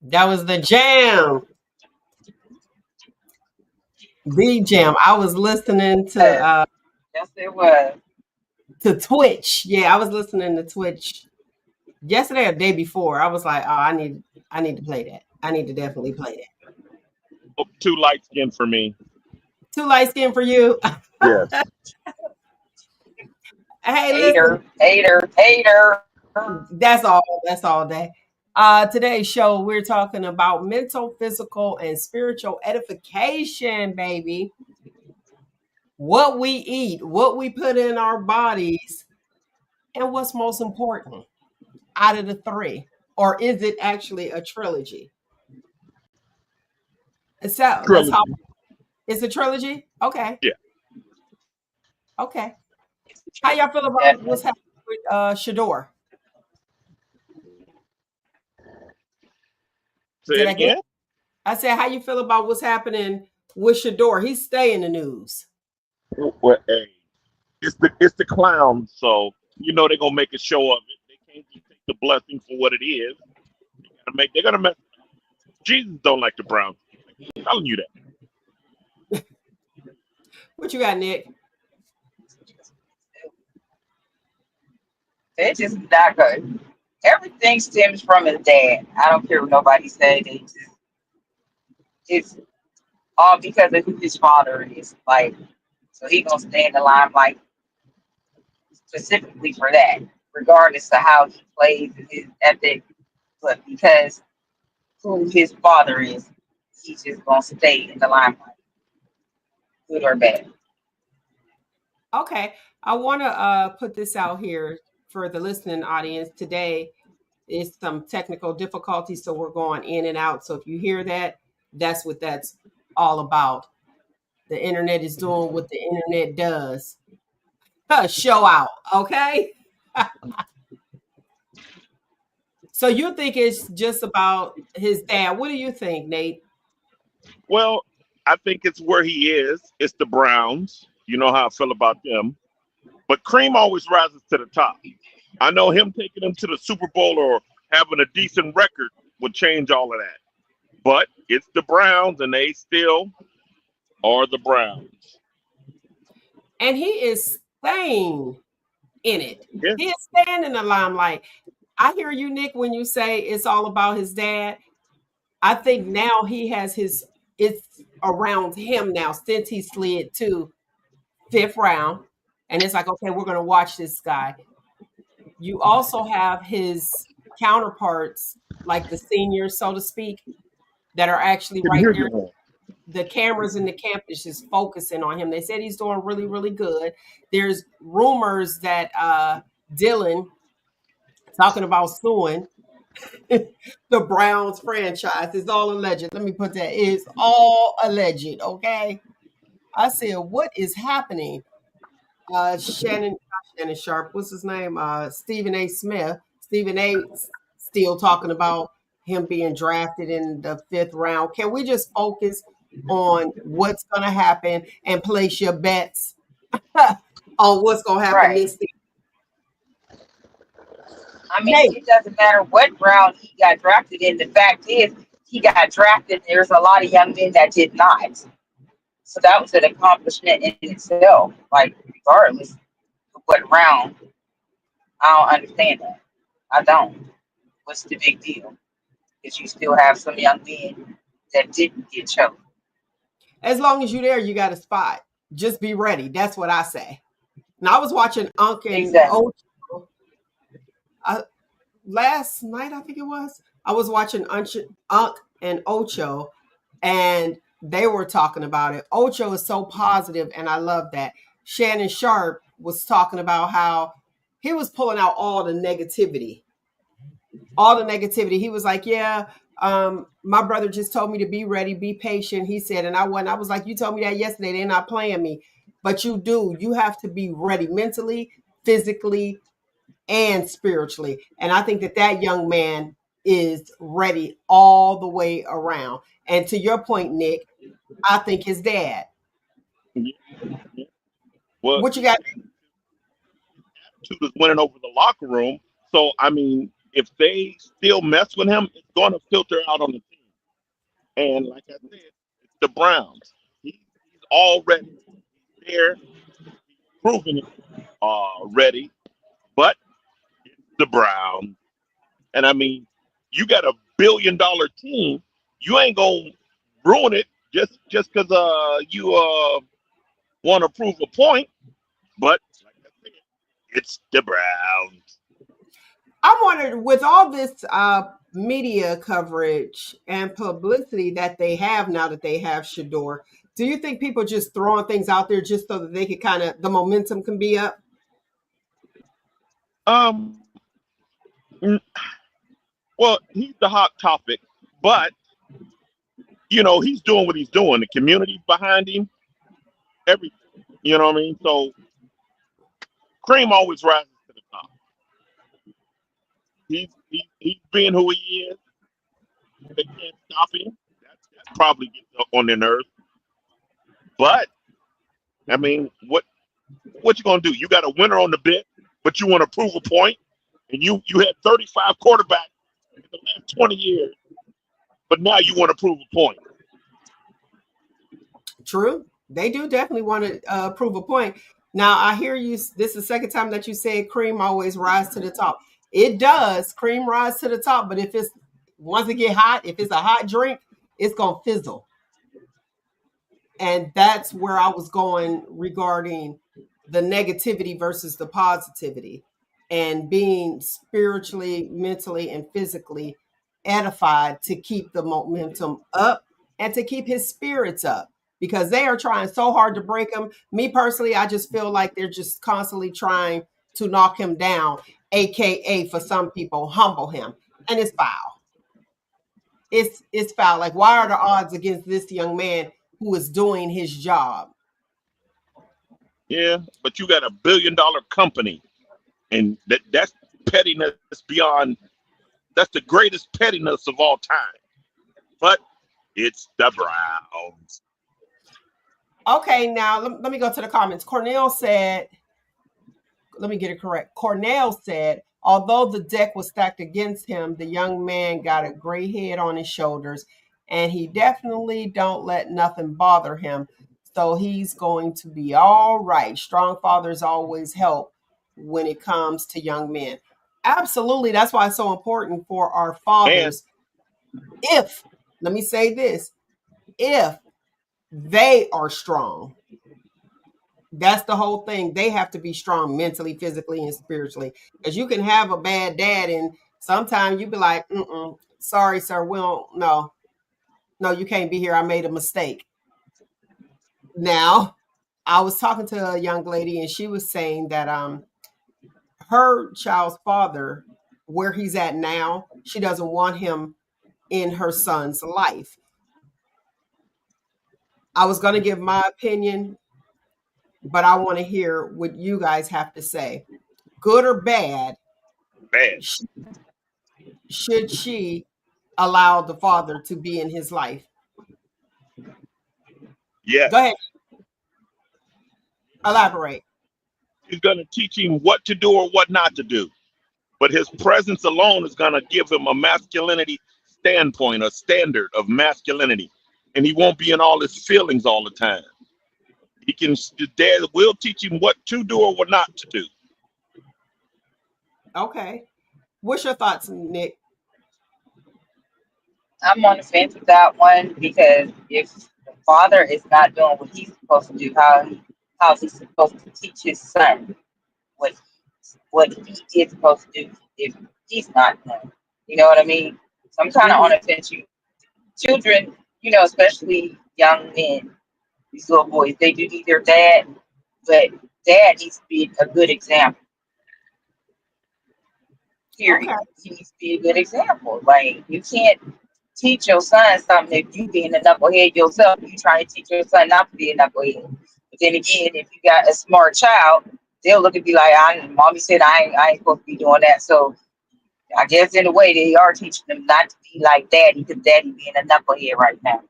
That was the jam. The jam. I was listening Yes, it was. to Twitch. Yeah, I was listening to Twitch yesterday or the day before. I was like, oh, I need to play that. I need to definitely play that. Too light skin for me. Too light skin for you. Yes. Hey, listen, Hater, hater, hater. that's all. That's all day. Today's show, we're talking about mental, physical, and spiritual edification, baby. What we eat, what we put in our bodies, and what's most important out of the three. Or is it actually a trilogy? So that's how Trilogy. it's a trilogy? Okay. Yeah. Okay. How y'all feel about what's Definitely. happening with Shador? Say Did it I get again. I said, how you feel about what's happening with Shador? He's staying in the news. Well, hey, it's the clown, so they're gonna make a show of it. They can't just take the blessing for what it is. They're gonna mess. Jesus don't like the Browns. I'm telling you that. What you got, Nick? They're just not good. Everything stems from his dad. I don't care what nobody say. It's all because of who his father is. Like, so he gonna stay in the limelight specifically for that, regardless of how he plays and his ethic. But because who his father is, he's just gonna stay in the limelight, good or bad. Okay. I want to put this out here for the listening audience. Today is some technical difficulties, so we're going in and out. So if you hear that, that's what that's all about. The internet is doing what the internet does. Show out, okay? So you think it's just about his dad. What do you think, Nate? Well, I think it's where he is. It's the Browns. You know how I feel about them. But cream always rises to the top. I know him taking them to the Super Bowl or having a decent record would change all of that. But it's the Browns, and they still are the Browns. And he is staying in it. Yeah. He is staying in the limelight. I hear you, Nick, when you say it's all about his dad. I think now it's around him now since he slid to fifth round. And it's like, okay, we're going to watch this guy. You also have his counterparts, like the seniors, so to speak, that are actually Can right hear there. you. The cameras in the campus is focusing on him. They said he's doing really, really good. There's rumors that Dylan talking about suing the Browns franchise. It's all alleged. Let me put that. It's all alleged. Okay. I said, what is happening? Shannon Sharp, what's his name? Stephen A. Smith. Stephen A. still talking about him being drafted in the fifth round. Can we just focus on what's going to happen and place your bets on what's going to happen Right. this season? I mean, Hey, it doesn't matter what round he got drafted in. The fact is, he got drafted. There's a lot of young men that did not. So that was an accomplishment in itself. Like, regardless of what round, I don't understand that. I don't. What's the big deal? Because you still have some young men that didn't get chosen. as long as you're there, you got a spot. Just be ready. That's what I say. Now, I was watching Unc and Exactly. Ocho last night, I think it was. I was watching Unc and Ocho, and they were talking about it. Ocho is so positive, and I love that. Shannon Sharp was talking about how he was pulling out all the negativity. All the negativity. He was like, yeah, my brother just told me to be ready, be patient. He said, and I went, I was like, you told me that yesterday. They're not playing me. But you do. You have to be ready mentally, physically, and spiritually. And I think that that young man is ready all the way around. And to your point, Nick, I think his dad. Yeah, yeah. Well, What you got? attitude is winning over the locker room. So I mean, if they still mess with him, it's going to filter out on the team. And like I said, it's the Browns. He's already there, proving it already. But it's the Browns. And I mean, you got a $1 billion team. You ain't gonna ruin it just because you want to prove a point. But like I said, it's the Browns. I wondered with all this media coverage and publicity that they have now that they have Shador, do you think people just throwing things out there just so that they could kind of the momentum can be up? Um, mm, well, he's the hot topic, but he's doing what he's doing. The community behind him, everything. You know what I mean? So Cream always rises to the top. He's being who he is. They can't stop him. That probably gets on their nerves. But I mean, what you gonna do? You got a winner on the bit, but you want to prove a point, and you had 35 quarterbacks in the last 20 years, but now you want to prove a point. True. They do definitely want to prove a point. Now, I hear you. This is the second time that you said cream always rise to the top. It does. Cream rise to the top. But if it's once it get hot, if it's a hot drink, it's going to fizzle. And that's where I was going regarding the negativity versus the positivity and being spiritually, mentally, and physically edified to keep the momentum up and to keep his spirits up because they are trying so hard to break him. Me personally, I just feel like they're just constantly trying to knock him down, aka for some people, humble him. And it's foul. It's foul. Like, why are the odds against this young man who is doing his job? Yeah, but you got a $1 billion company, and that's pettiness beyond. That's the greatest pettiness of all time. But it's the Browns. Okay, now let me go to the comments. Cornell said, let me get it correct. Cornell said, although the deck was stacked against him, the young man got a gray head on his shoulders, and he definitely don't let nothing bother him. So he's going to be all right. Strong fathers always help when it comes to young men. Absolutely. That's why it's so important for our And fathers. If, let me say this, if they are strong, that's the whole thing. They have to be strong mentally, physically, and spiritually. Because you can have a bad dad, and sometimes you be like, sorry, sir, we don't, no, you can't be here. I made a mistake. Now, I was talking to a young lady, and she was saying that her child's father, where he's at now, she doesn't want him in her son's life. I was going to give my opinion, but I want to hear what you guys have to say. Good or bad, bad. should she allow the father to be in his life? Yes. Go ahead, elaborate. He's going to teach him what to do or what not to do. But his presence alone is going to give him a masculinity standpoint, a standard of masculinity. And he won't be in all his feelings all the time. His dad will teach him what to do or what not to do. Okay. What's your thoughts, Nick? I'm on the fence with that one because if the father is not doing what he's supposed to do, how is he supposed to teach his son what he is supposed to do if he's not doing? You know what I mean? So I'm kind of on the fence. Children, especially young men, these little boys, they do need their dad, but dad needs to be a good example. Period. Okay. He needs to be a good example. Like you can't teach your son something if you being a knucklehead yourself. You trying to teach your son not to be a knucklehead. But then again, if you got a smart child, they'll look and be like, "Mommy said I ain't supposed to be doing that." So I guess in a way they are teaching them not to be like daddy because daddy being a knucklehead right now.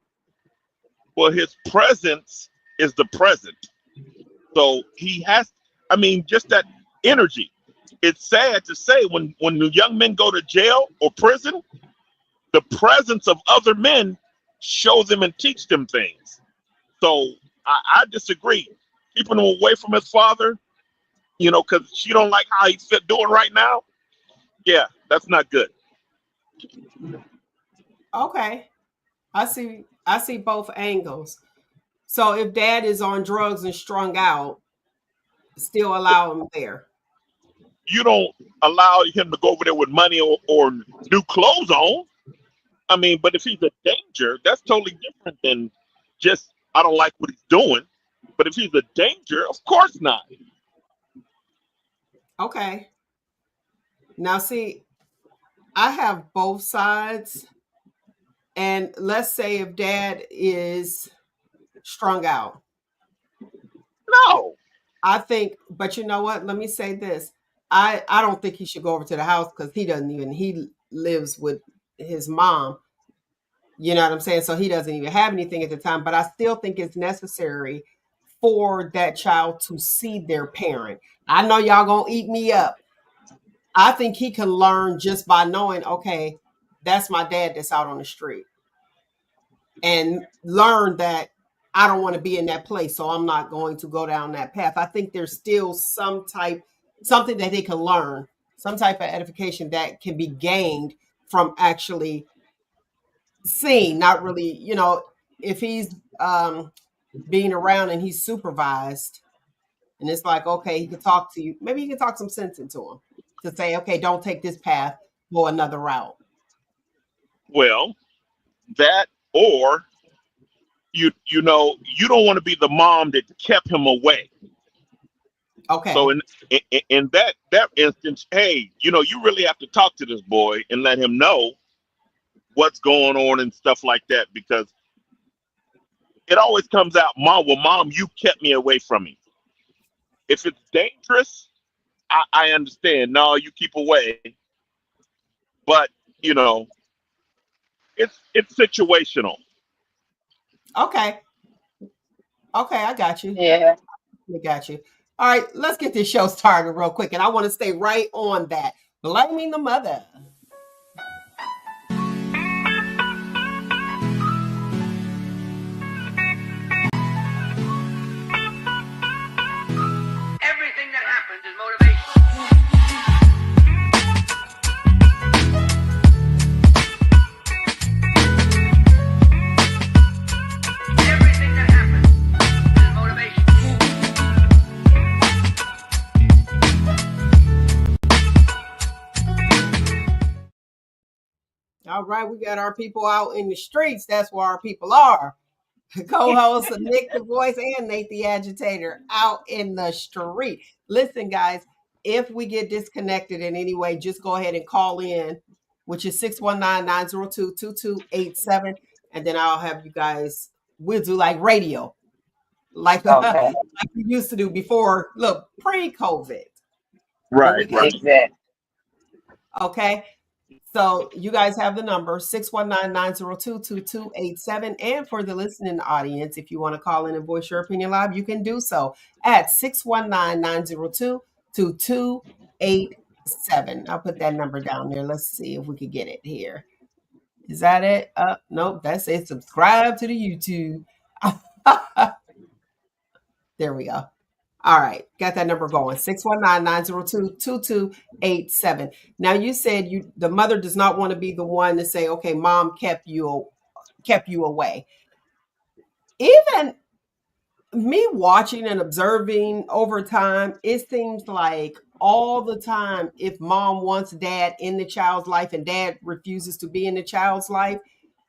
Well, his presence is the present. So he has, I mean, just that energy. It's sad to say when the young men go to jail or prison, the presence of other men show them and teach them things. So I disagree. Keeping him away from his father, you know, because she don't like how he's doing right now. Yeah, that's not good. Okay. I see both angles. So if dad is on drugs and strung out, still allow him there. You don't allow him to go over there with money or new clothes on. I mean, but if he's a danger, that's totally different than just I don't like what he's doing. But if he's a danger, of course not. Okay. Now see, I have both sides. And let's say if dad is strung out, No. I think, but you know what? Let me say this. I don't think he should go over to the house because he lives with his mom. You know what I'm saying? So he doesn't even have anything at the time. But I still think it's necessary for that child to see their parent. I know y'all gonna eat me up. I think he can learn just by knowing, okay, that's my dad that's out on the street. And learn that I don't want to be in that place, so I'm not going to go down that path. I think there's still something that they can learn, some type of edification that can be gained from actually seeing, not really, if he's being around and he's supervised, and it's like, okay, he can talk to you. Maybe he can talk some sense into him to say, okay, don't take this path, go another route. Well, that or you know you don't want to be the mom that kept him away. Okay. So in that instance, hey, you know, you really have to talk to this boy and let him know what's going on and stuff like that, because it always comes out, mom, you kept me away from him. If it's dangerous, I understand. No, you keep away. But, you know, it's situational. Okay. Okay, I got you. Yeah. I got you. All right, let's get this show started real quick. And I want to stay right on that. Blaming the mother. Everything that happens is motivation. Everything that happens is motivation. All right, we got our people out in the streets. That's where our people are. Co-hosts Nick the Voice and Nate the Agitator out in the street. Listen, guys, if we get disconnected in any way, just go ahead and call in, which is 619-902-2287. And then I'll have you guys, we'll do like radio, like, Okay. like we used to do before, look, pre-COVID. Right. Exactly. Okay. So you guys have the number 619-902-2287. And for the listening audience, if you want to call in and voice your opinion live, you can do so at 619-902-2287. I'll put that number down there. Let's see if we could get it here. Is that it? Nope, that's it. Subscribe to the YouTube. There we go. All right, got that number going. 619-902-2287. Now you said the mother does not want to be the one to say, okay, mom kept you away. Even me watching and observing over time, it seems like all the time, if mom wants dad in the child's life and dad refuses to be in the child's life,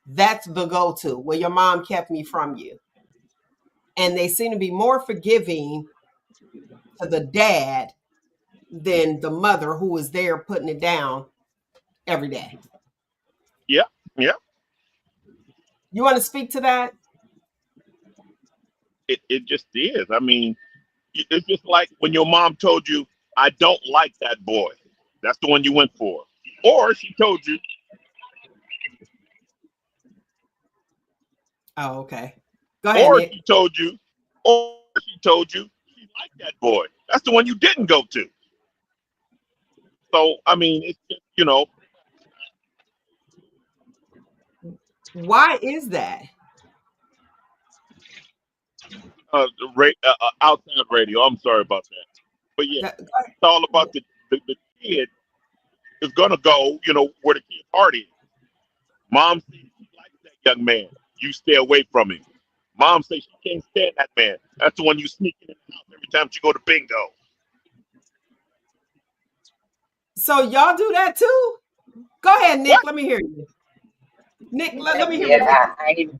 that's the go-to. Well, your mom kept me from you. And they seem to be more forgiving to the dad than the mother who is there putting it down every day. Yeah. You want to speak to that? It just is. I mean, it's just like when your mom told you, I don't like that boy. That's the one you went for. Or she told you. Oh, okay. Go ahead, or Nick. she told you she liked that boy. That's the one you didn't go to. So I mean, it's just, Why is that? outside radio. I'm sorry about that, but yeah, That- it's all about the kid is gonna go, where the kid's heart is. Mom says she likes that young man. You stay away from him. Mom says she can't stand that man. That's the one you sneak in the house every time you go to bingo. So y'all do that too? Go ahead, Nick. What? Let me hear you. Nick, let me hear what Nick. Yeah,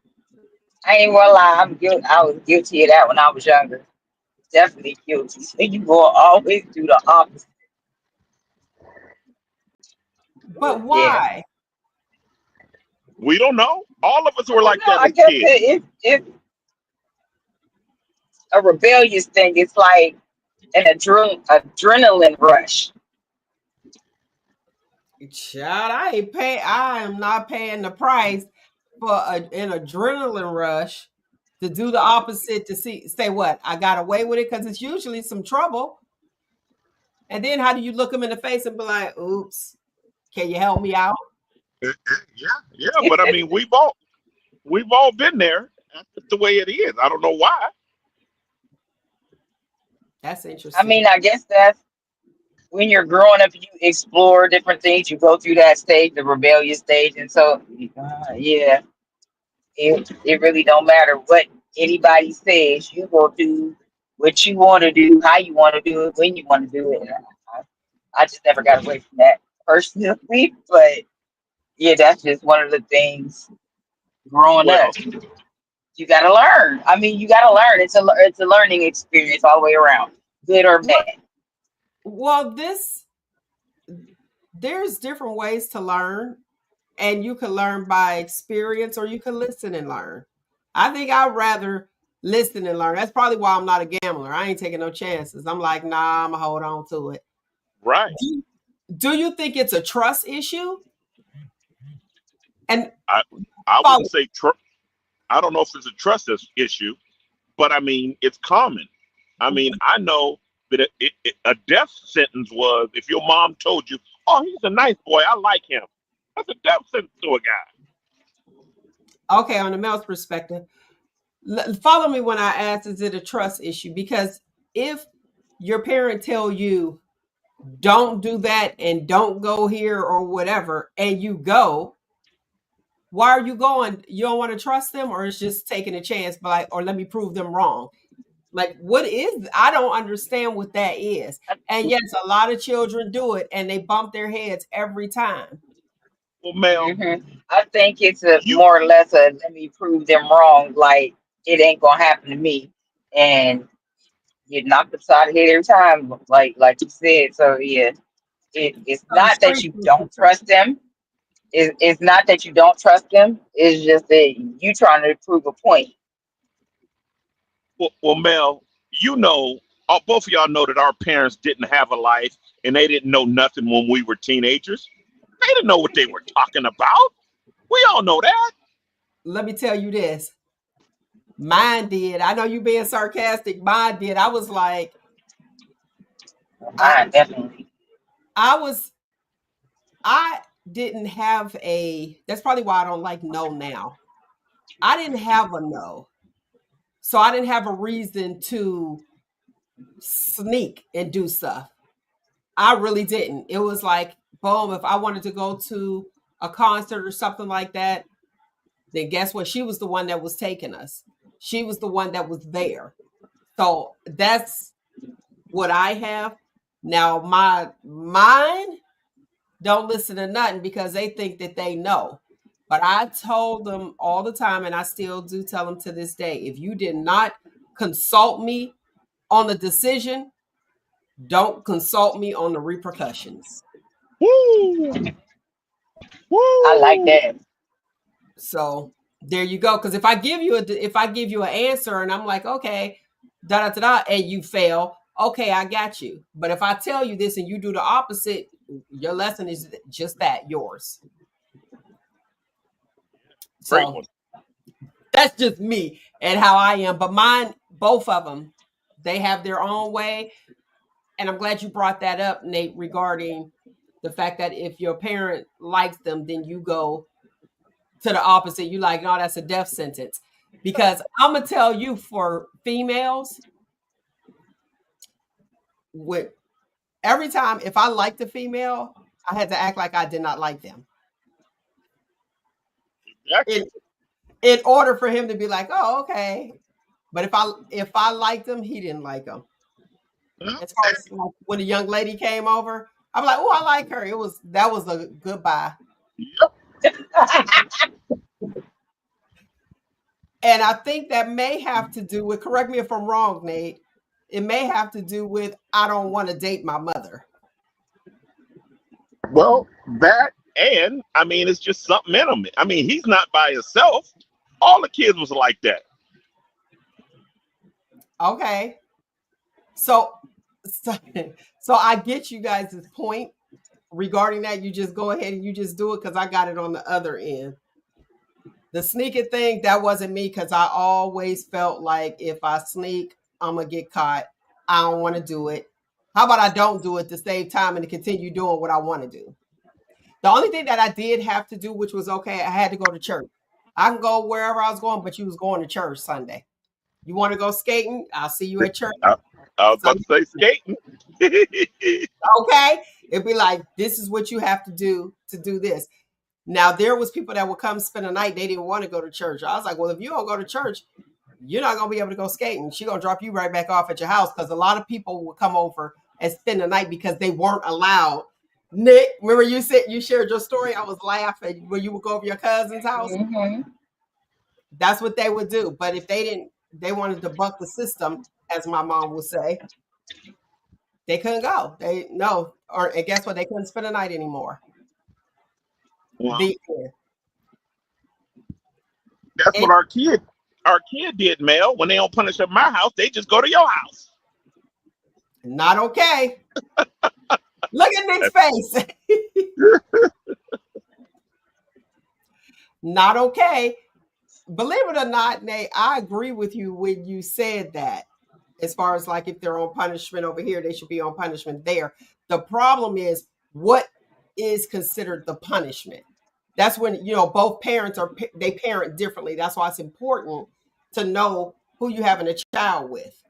I ain't gonna lie. I was guilty of that when I was younger. Definitely guilty. So you will always do the opposite. But Yeah. why? We don't know. All of us I were don't like know. that I as guess kids. if a rebellious thing, it's like an adrenaline rush. Child, I am not paying the price for an adrenaline rush to do the opposite to say what? I got away with it because it's usually some trouble. And then how do you look them in the face and be like, oops, can you help me out? Yeah, but I mean, we've all been there. That's just the way it is. I don't know why. That's I interesting. mean, I guess that's when you're growing up, you explore different things. You go through that stage, the rebellious stage, and so yeah, it really don't matter what anybody says. You go do what you want to do, how you want to do it, when you want to do it. And I just never got away from that personally, but yeah, that's just one of the things growing up. Well, You got to learn. I mean, you got to learn. It's a learning experience all the way around, good or Well, bad. well, there's different ways to learn, and you can learn by experience or you can listen and learn. I think I'd rather listen and learn. That's probably why I'm not a gambler. I ain't taking no chances. I'm like, nah, I'm gonna hold on to it. right. Do you think it's a trust issue? And I I follow. wouldn't say I don't know if it's a issue, but I mean it's common. I mean I know that a death sentence was if your mom told you, "Oh, he's a nice boy, I like him." That's a death sentence to a guy. Okay, on the male's perspective, follow me when I ask, is it a trust issue? Because if your parent tell you don't do that and don't go here or whatever, and you go, why are you going? You don't want to trust them, or it's just taking a chance, but like, or let me prove them wrong. Like, what is? I don't understand what that is. And yes, a lot of children do it, and they bump their heads every time. Well, Mel, hmm I think it's a you more or less a let me prove them wrong. Like it ain't gonna happen to me, and you knock upside the head every time, like you said. So yeah, it's So the not that street you teaches don't trust them. It's not that you don't trust them. It's just that you trying to prove a point. well, Mel, both of y'all know that our parents didn't have a life and they didn't know nothing when we were teenagers. They didn't know what they were talking about. We all know that. let me tell you this. Mine did. I know you being sarcastic. Mine did. I was like, I, Mine definitely. I was, I didn't have a. That's probably why I don't like no now. I didn't have a no, so I didn't have a reason to sneak and do stuff. I really didn't. It was like, boom. If I wanted to go to a concert or something like that, then guess what? She was the one that was taking us. She was the one that was there. So that's what I have. Now mine don't listen to nothing because they think that they know. But I told them all the time, and I still do tell them to this day, if you did not consult me on the decision, don't consult me on the repercussions. Woo! I like Woo! that. So there you go. Because if I give you an answer and I'm like, okay, da da da da, and you fail, okay, I got you. But if I tell you this and you do the opposite, your lesson is just that, yours. Great So one. That's just me and how I am. But mine, both of them, they have their own way. And I'm glad you brought that up, Nate, regarding the fact that if your parent likes them, then you go to the opposite. You like, no, that's a death sentence. Because I'm gonna tell you, for females, with every time if I liked a female, I had to act like I did not like them. In in order for him to be like, oh, okay. But if I liked him, he didn't like him. As far as like when a young lady came over, I'm like, oh, I like her. That was a goodbye. Yep. And I think that may have to do with, correct me if I'm wrong, Nate, it may have to do with I don't want to date my mother. Well, that, and I mean, it's just something in him. I mean, he's not by himself. All the kids was like that. Okay. So, so I get you guys' point regarding that. You just go ahead and you just do it because I got it on the other end. The sneaking thing, that wasn't me because I always felt like if I sneak, I'm going to get caught. I don't want to do it. How about I don't do it to save time and to continue doing what I want to do? The only thing that I did have to do, which was okay, I had to go to church. I can go wherever I was going, but you was going to church Sunday. You want to go skating? I'll see you at church. I was about to say skating. Okay. It'd be like, this is what you have to do this. Now, there was people that would come spend a night. They didn't want to go to church. I was like, well, if you don't go to church, you're not going to be able to go skating. She's going to drop you right back off at your house because a lot of people would come over and spend the night because they weren't allowed. Nick, remember you shared your story? I was laughing when you would go over your cousin's house. Mm-hmm. That's what they would do. But if they wanted to buck the system, as my mom would say, they couldn't go. And guess what? They couldn't spend the night anymore. Well, The that's what our kid did, Mel. When they don't punish at my house, they just go to your house. Not okay. Look at Nick's face. Not okay. Believe it or not, Nate, I agree with you when you said that. As far as like if they're on punishment over here, they should be on punishment there. The problem is what is considered the punishment. That's when, both parents they parent differently. That's why it's important to know who you having a child with.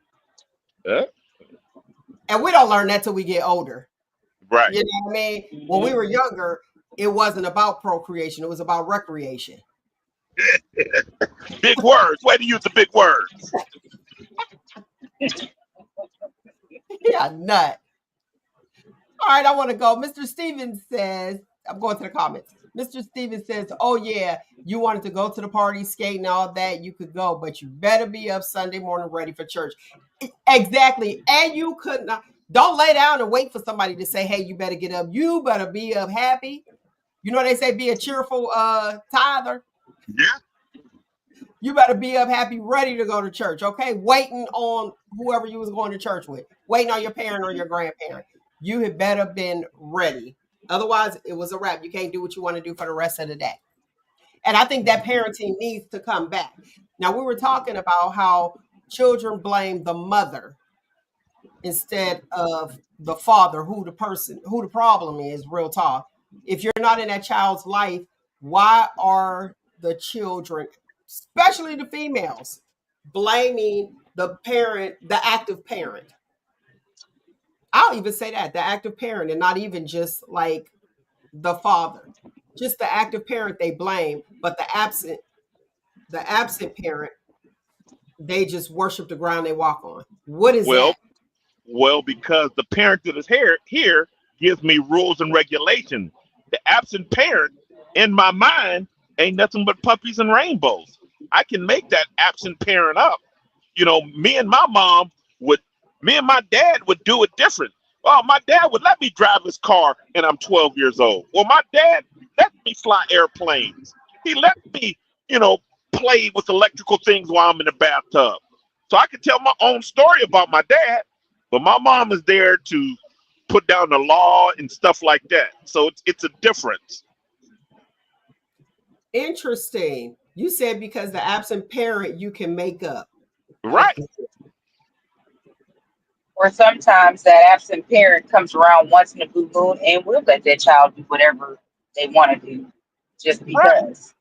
And we don't learn that till we get older. Right. You know what I mean? When we were younger, it wasn't about procreation. It was about recreation. Big words. Way to use the big words. Yeah, nut. All right, I want to go. Mr. Stevens says, I'm going to the comments. Mr. Stevens says, oh, yeah, you wanted to go to the party, skate and all that. You could go, but you better be up Sunday morning ready for church. Exactly. And you could not. Don't lay down and wait for somebody to say, hey, you better get up. You better be up happy. You know, they say be a cheerful tither. Yeah. You better be up happy, ready to go to church, okay? Waiting on whoever you was going to church with. Waiting on your parent or your grandparent. You had better been ready. Otherwise, it was a wrap. You can't do what you want to do for the rest of the day. And I think that parenting needs to come back. Now, we were talking about how children blame the mother instead of the father, who the problem is, real talk. If you're not in that child's life, why are the children, especially the females, blaming the parent, the active parent? I'll even say that, the active parent, and not even just like the father. Just the active parent they blame, but the absent parent, they just worship the ground they walk on. What is that? Well, because the parent that is here gives me rules and regulations. The absent parent, in my mind, ain't nothing but puppies and rainbows. I can make that absent parent up. You know, me and my dad would do it different. Oh, my dad would let me drive his car and I'm 12 years old. Well, my dad let me fly airplanes. He let me, play with electrical things while I'm in the bathtub. So I could tell my own story about my dad, but my mom is there to put down the law and stuff like that. So it's a difference. Interesting. You said because the absent parent you can make up. I Right. get it. Or sometimes that absent parent comes around once in a blue moon and will let their child do whatever they want to do just Right. because.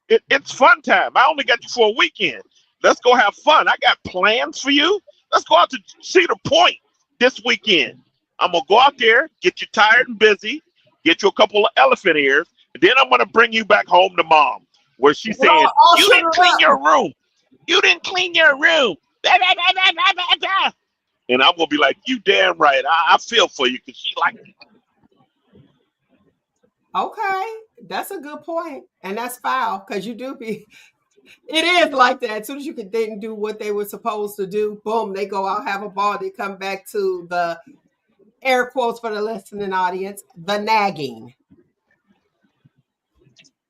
It's fun time. I only got you for a weekend. Let's go have fun. I got plans for you. Let's go out to Cedar Point this weekend. I'm gonna go out there, get you tired and busy, get you a couple of elephant ears, and then I'm gonna bring you back home to mom, where she's We're saying, all "You didn't sugared clean up. your room. You didn't clean your room." Blah, blah, blah, blah, blah, blah, blah. And I'm gonna be like, "You damn right. I feel for you because she like it." Okay, that's a good point, and that's foul because you do be. It is like that. As soon as you can didn't do what they were supposed to do, boom, they go out, have a ball, they come back to the air quotes for the listening audience, the nagging.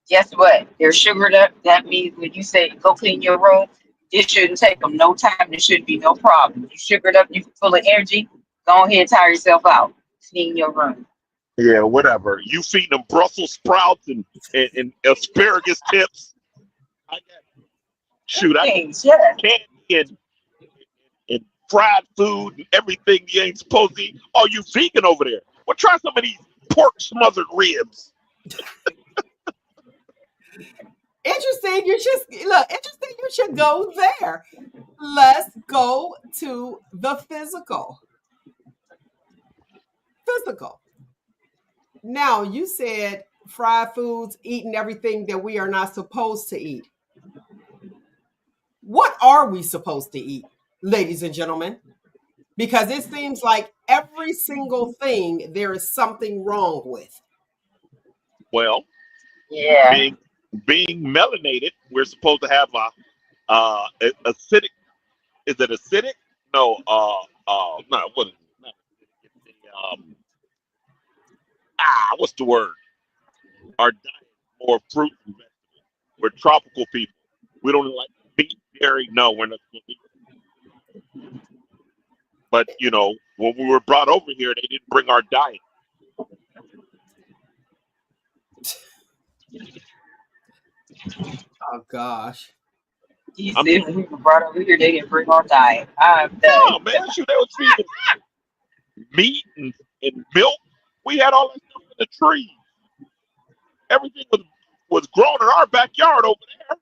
Guess what? They're sugared up. That means when you say go clean your room, it shouldn't take them no time. There shouldn't be no problem. You sugared up, you full of energy. Go ahead, tire yourself out. Clean your room. Yeah, whatever. You feeding them Brussels sprouts and asparagus tips. I got Good shoot. I got things, yes. candy and fried food and everything you ain't supposed to eat. Oh, you vegan over there? Well, try some of these pork smothered ribs. Interesting. You should look. Interesting. You should go there. Let's go to the physical. Physical. Now you said fried foods, eating everything that we are not supposed to eat. What are we supposed to eat, ladies and gentlemen? Because it seems like every single thing there is something wrong with. Well, Yeah. being being melanated, we're supposed to have acidic. Is it acidic? No. No. What is it? Not acidic. It's what's the word? Our diet is more fruit and vegetables. We're tropical people. We don't like meat, dairy. No, we're not supposed to eat. But when we were brought over here, they didn't bring our diet. Oh gosh. You I said mean, when we were brought over here, they didn't bring our diet. I'm no, done. man, shoot, they was feeding meat and milk. We had all that stuff in the trees. Everything was grown in our backyard over there.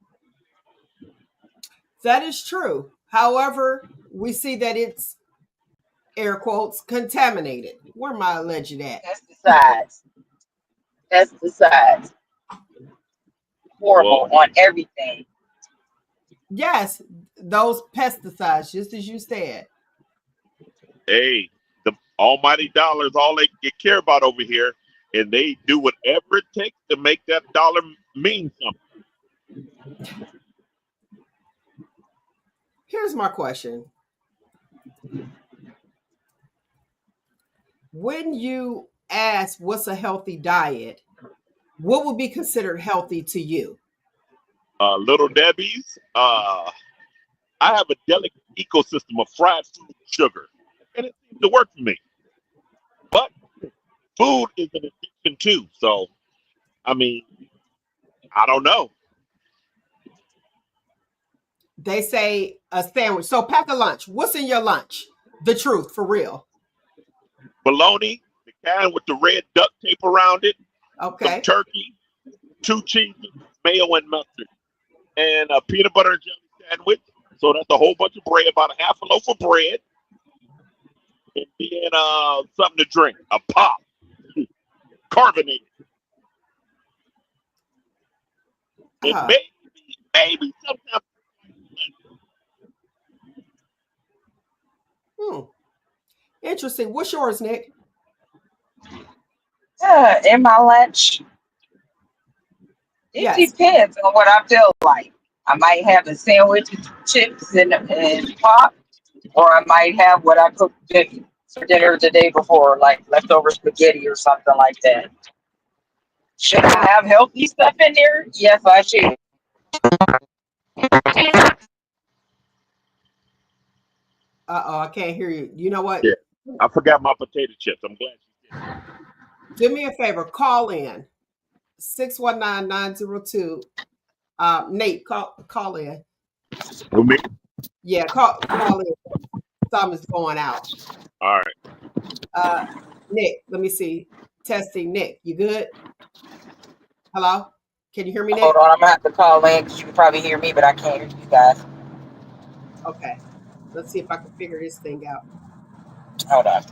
That is true. However, we see that it's air quotes contaminated. Where my alleged at? Pesticides. Pesticides. Well, Horrible on everything. Yes, those pesticides, just as you said. hey, the almighty dollar is all they care about over here, and they do whatever it takes to make that dollar mean something. Here's my question. When you ask what's a healthy diet, what would be considered healthy to you? Little Debbie's. I have a delicate ecosystem of fried food and sugar, and it seems to work for me. But food is an addiction too. So, I mean, I don't know. They say a sandwich. So pack a lunch. What's in your lunch? The truth, for real. Bologna, the kind with the red duct tape around it, some Okay. turkey, 2 cheeses, mayo and mustard, and a peanut butter and jelly sandwich. So that's a whole bunch of bread, about a half a loaf of bread, and then something to drink, a pop, carbonated, and Uh, maybe sometimes. hmm. Interesting. What's yours, Nick? In my lunch, it Yes. depends on what I feel like. I might have a sandwich with chips and pop, or I might have what I cooked for dinner the day before, like leftover spaghetti or something like that. Should I have healthy stuff in there? Yes, I should. Uh-oh, I can't hear you. You know what? Yeah, I forgot my potato chips. I'm glad you did. Do me a favor. Call in 619-902. Nate, call in. Who, me? Yeah, call in. Something's going out. All right. Nick, let me see. Testing, Nick. You good? Hello? Can you hear me, Hold Nick? on, I'm gonna have to call in because you can probably hear me, but I can't hear you guys. Okay. Let's see if I can figure this thing out. Hold on.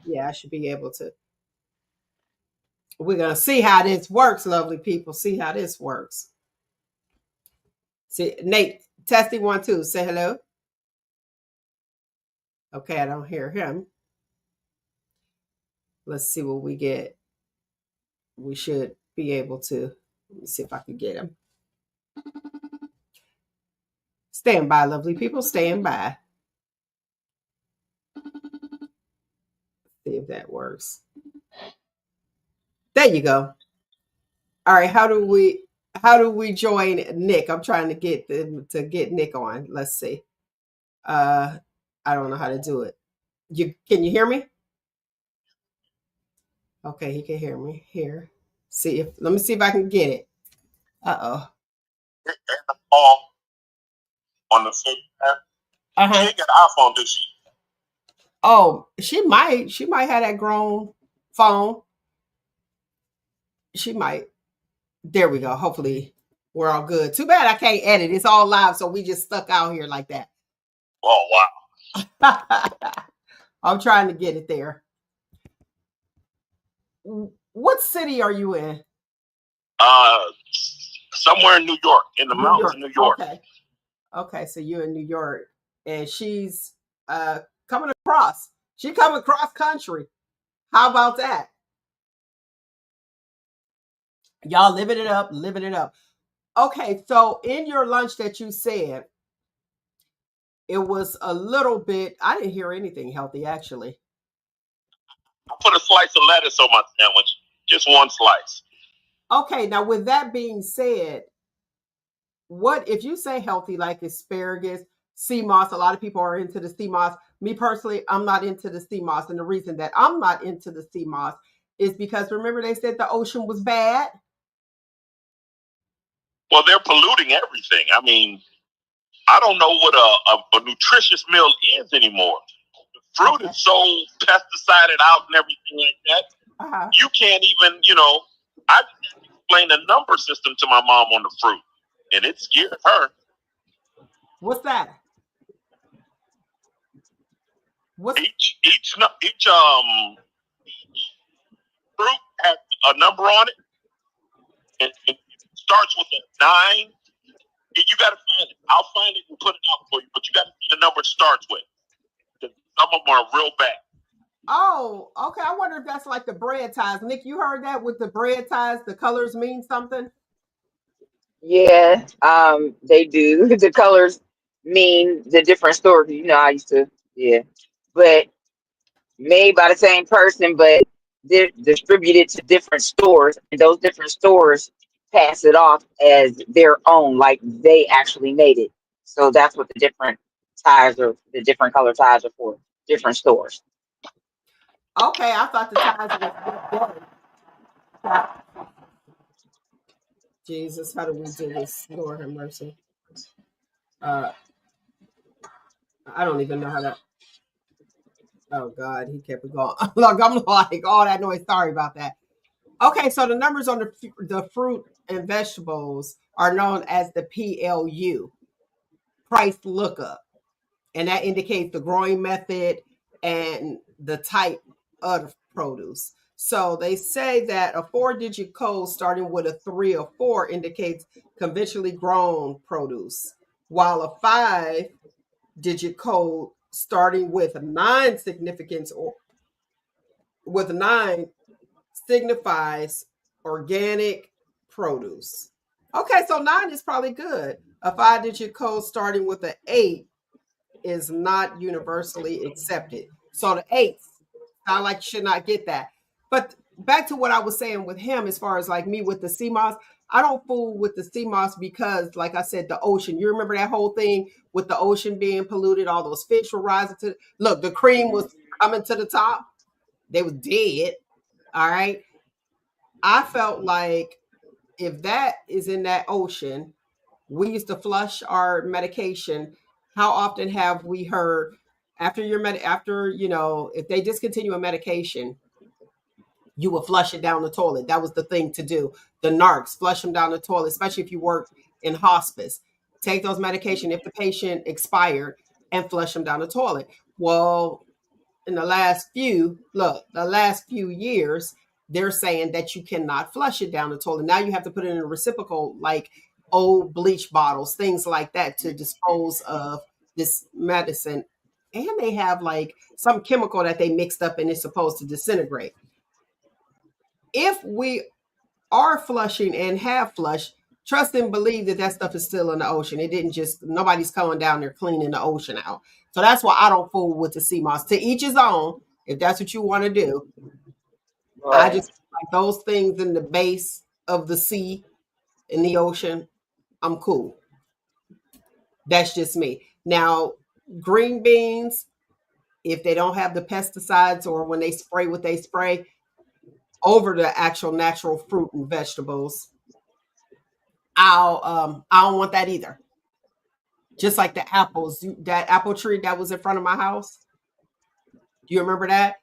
Yeah, I should be able to. We're going to see how this works, lovely people. See how this works. See, Nate, testing 1, 2. Say hello. Okay, I don't hear him. Let's see what we get. We should be able to. Let me see if I can get him. Stand by, lovely people. Stand by. See if that works. There you go. All right, how do we join Nick? I'm trying to get Nick on. Let's see. I don't know how to do it. Can you hear me? Okay, he can hear me. Here. Let me see if I can get it. Uh-oh. On the same app. Uh-huh. She ain't got an iPhone, does she? Oh, she might have that grown phone. She might. There we go. Hopefully we're all good. Too bad I can't edit. It's all live, so we just stuck out here like that. Oh, wow. I'm trying to get it there. What city are you in? Somewhere in New York, in the mountains of New York. Okay, so you're in New York, and she's coming across. She coming cross country. How about that? Y'all living it up, living it up. Okay, so in your lunch that you said, it was a little bit, I didn't hear anything healthy, actually. I put a slice of lettuce on my sandwich, just one slice. Okay, now with that being said, what if you say healthy, like asparagus, sea moss? A lot of people are into the sea moss. Me personally, I'm not into the sea moss, and the reason that I'm not into the sea moss is because remember they said the ocean was bad. Well, they're polluting everything. I mean, I don't know what a nutritious meal is anymore. The fruit is so pesticided out and everything like that. Uh-huh. You can't even, I explained the number system to my mom on the fruit, and it scared her. What's that? Each fruit has a number on it, and it starts with a 9. You got to find it. I'll find it and put it out for you, but you got to see the number it starts with. Some of them are real bad. Oh, okay. I wonder if that's like the bread ties. Nick, you heard that with the bread ties, the colors mean something? Yeah, they do. The colors mean the different stores. I used to, yeah, but made by the same person, but they're distributed to different stores, and those different stores pass it off as their own, like they actually made it. So that's what the different different color ties are for, different stores. Okay, I thought the ties was Jesus, how do we do this? Lord have mercy. I don't even know how to. Oh God, he kept it going. Look, I'm like, all that noise. Sorry about that. Okay, so the numbers on the fruit and vegetables are known as the PLU, price lookup, and that indicates the growing method and the type of produce. So they say that a 4-digit code starting with a 3 or 4 indicates conventionally grown produce, while a 5-digit code starting with 9 significance or with 9 signifies organic produce. Okay, so 9 is probably good. A 5-digit code starting with an 8 is not universally accepted. So the 8s sound like you should not get that. But back to what I was saying with him, as far as like me with the CMOS, I don't fool with the CMOS because, like I said, the ocean. You remember that whole thing with the ocean being polluted? All those fish were rising to. Look, the cream was coming to the top. They was dead. All right. I felt like if that is in that ocean, we used to flush our medication. How often have we heard after after, if they discontinue a medication, you will flush it down the toilet. That was the thing to do. The narcs, flush them down the toilet, especially if you work in hospice. Take those medication if the patient expired and flush them down the toilet. Well, in the last few years, they're saying that you cannot flush it down the toilet. Now you have to put it in a reciprocal, like old bleach bottles, things like that, to dispose of this medicine. And they have like some chemical that they mixed up and it's supposed to disintegrate. If we are flushing and have flushed, trust and believe that that stuff is still in the ocean. It didn't just, nobody's coming down there cleaning the ocean out. So that's why I don't fool with the sea moss. To each his own, if that's what you want to do. I Right. just like those things in the base of the sea, in the ocean, I'm cool. That's just me. Now, green beans, if they don't have the pesticides or when they spray what they spray over the actual natural fruit and vegetables, I don't want that either. Just like the apples, that apple tree that was in front of my house. Do you remember that?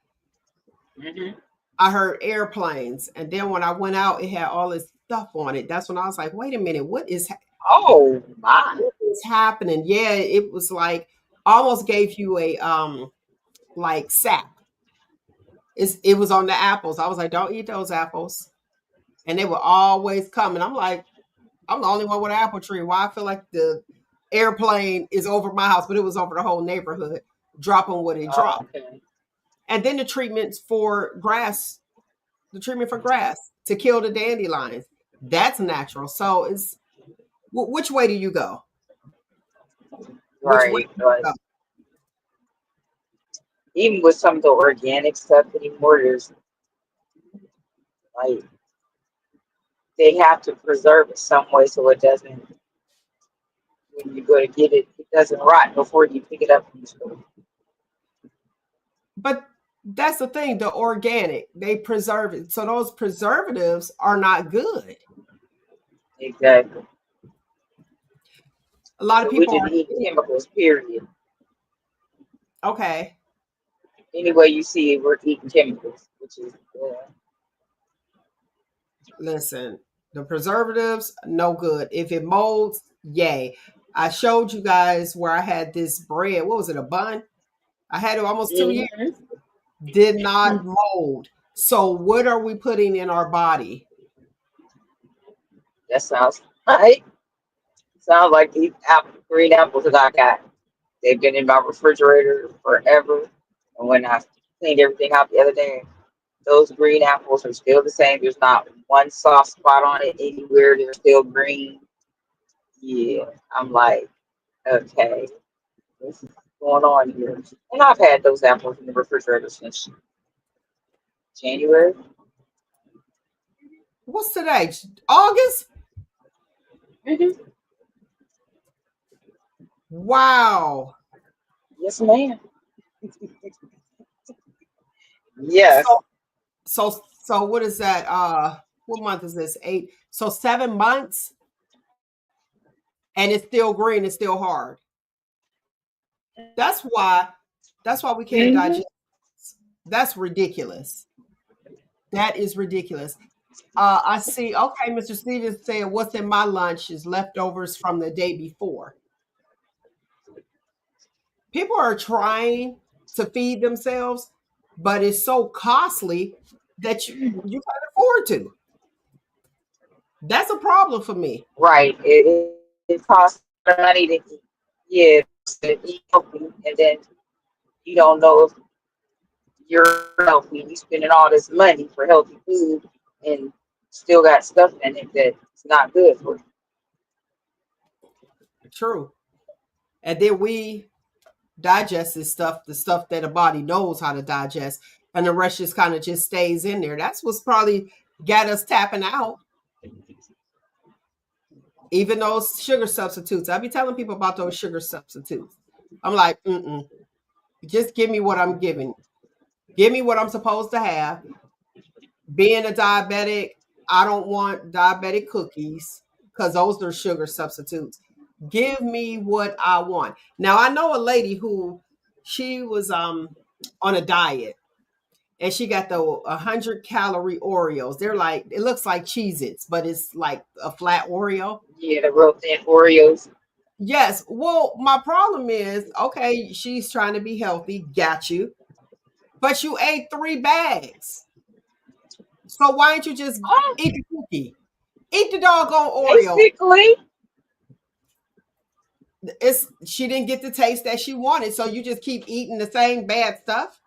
Hmm. I heard airplanes, and then when I went out, it had all this stuff on it. That's when I was like, "Wait a minute, Oh my. what is happening?" Yeah, it was like almost gave you a like sap. It was on the apples. I was like, "Don't eat those apples," and they would always come, and I'm like, I'm the only one with an apple tree. Why I feel like the airplane is over my house, but it was over the whole neighborhood, dropping what it Oh, dropped. okay. And then the treatment for grass to kill the dandelions. That's natural. So which way do you go? Which way Right. do you But go? even with some of the organic stuff anymore, there's like they have to preserve it some way so it doesn't, when you go to get it, it doesn't rot before you pick it up from the store. But that's the thing, the organic, they preserve it. So those preservatives are not good. Exactly. A lot of So we people just eat chemicals, period. are okay. Any way you see it, we're eating chemicals, which is Listen, the preservatives, no good. If it molds, yay. I showed you guys where I had this bread. What was it, a bun? I had it almost 2 years, mhm. did not mold. So what are we putting in our body? That sounds right. Sounds like these green apples that I got. They've been in my refrigerator forever. And when I cleaned everything out the other day, those green apples are still the same. There's not one soft spot on it anywhere. They're still green. Yeah, I'm like, okay, what's going on here? And I've had those apples in the refrigerator since January. What's today? August? Hmm. Wow. Yes, ma'am. Yes. So so what is that? What month is this? 8. So 7 months and it's still green, it's still hard. That's why we can't Hmm. digest. That's ridiculous. That is ridiculous. I see. Okay, Mr. Stevens said, "What's in my lunch is leftovers from the day before." People are trying to feed themselves, but it's so costly that you can't afford to. That's a problem for me. Right. It costs money to eat. Yeah, to eat healthy, and then you don't know if you're healthy. You spending all this money for healthy food and still got stuff in it that's not good for you. True. And then we digest this stuff, the stuff that the body knows how to digest, and the rest just kind of just stays in there. That's what's probably got us tapping out. Even those sugar substitutes. I be telling people about those sugar substitutes. I'm like, just give me what I'm giving. Give me what I'm supposed to have. Being a diabetic, I don't want diabetic cookies because those are sugar substitutes. Give me what I want. Now I know a lady who she was on a diet and she got the 100-calorie Oreos. They're like, it looks like Cheez-Its, but it's like a flat Oreo. Yeah, the real thin Oreos. Yes. Well, my problem is, okay, she's trying to be healthy, got you, but you ate 3 bags. So why don't you just Oh, eat the cookie? Eat the doggone Oreo. basically, It's she didn't get the taste that she wanted, so you just keep eating the same bad stuff.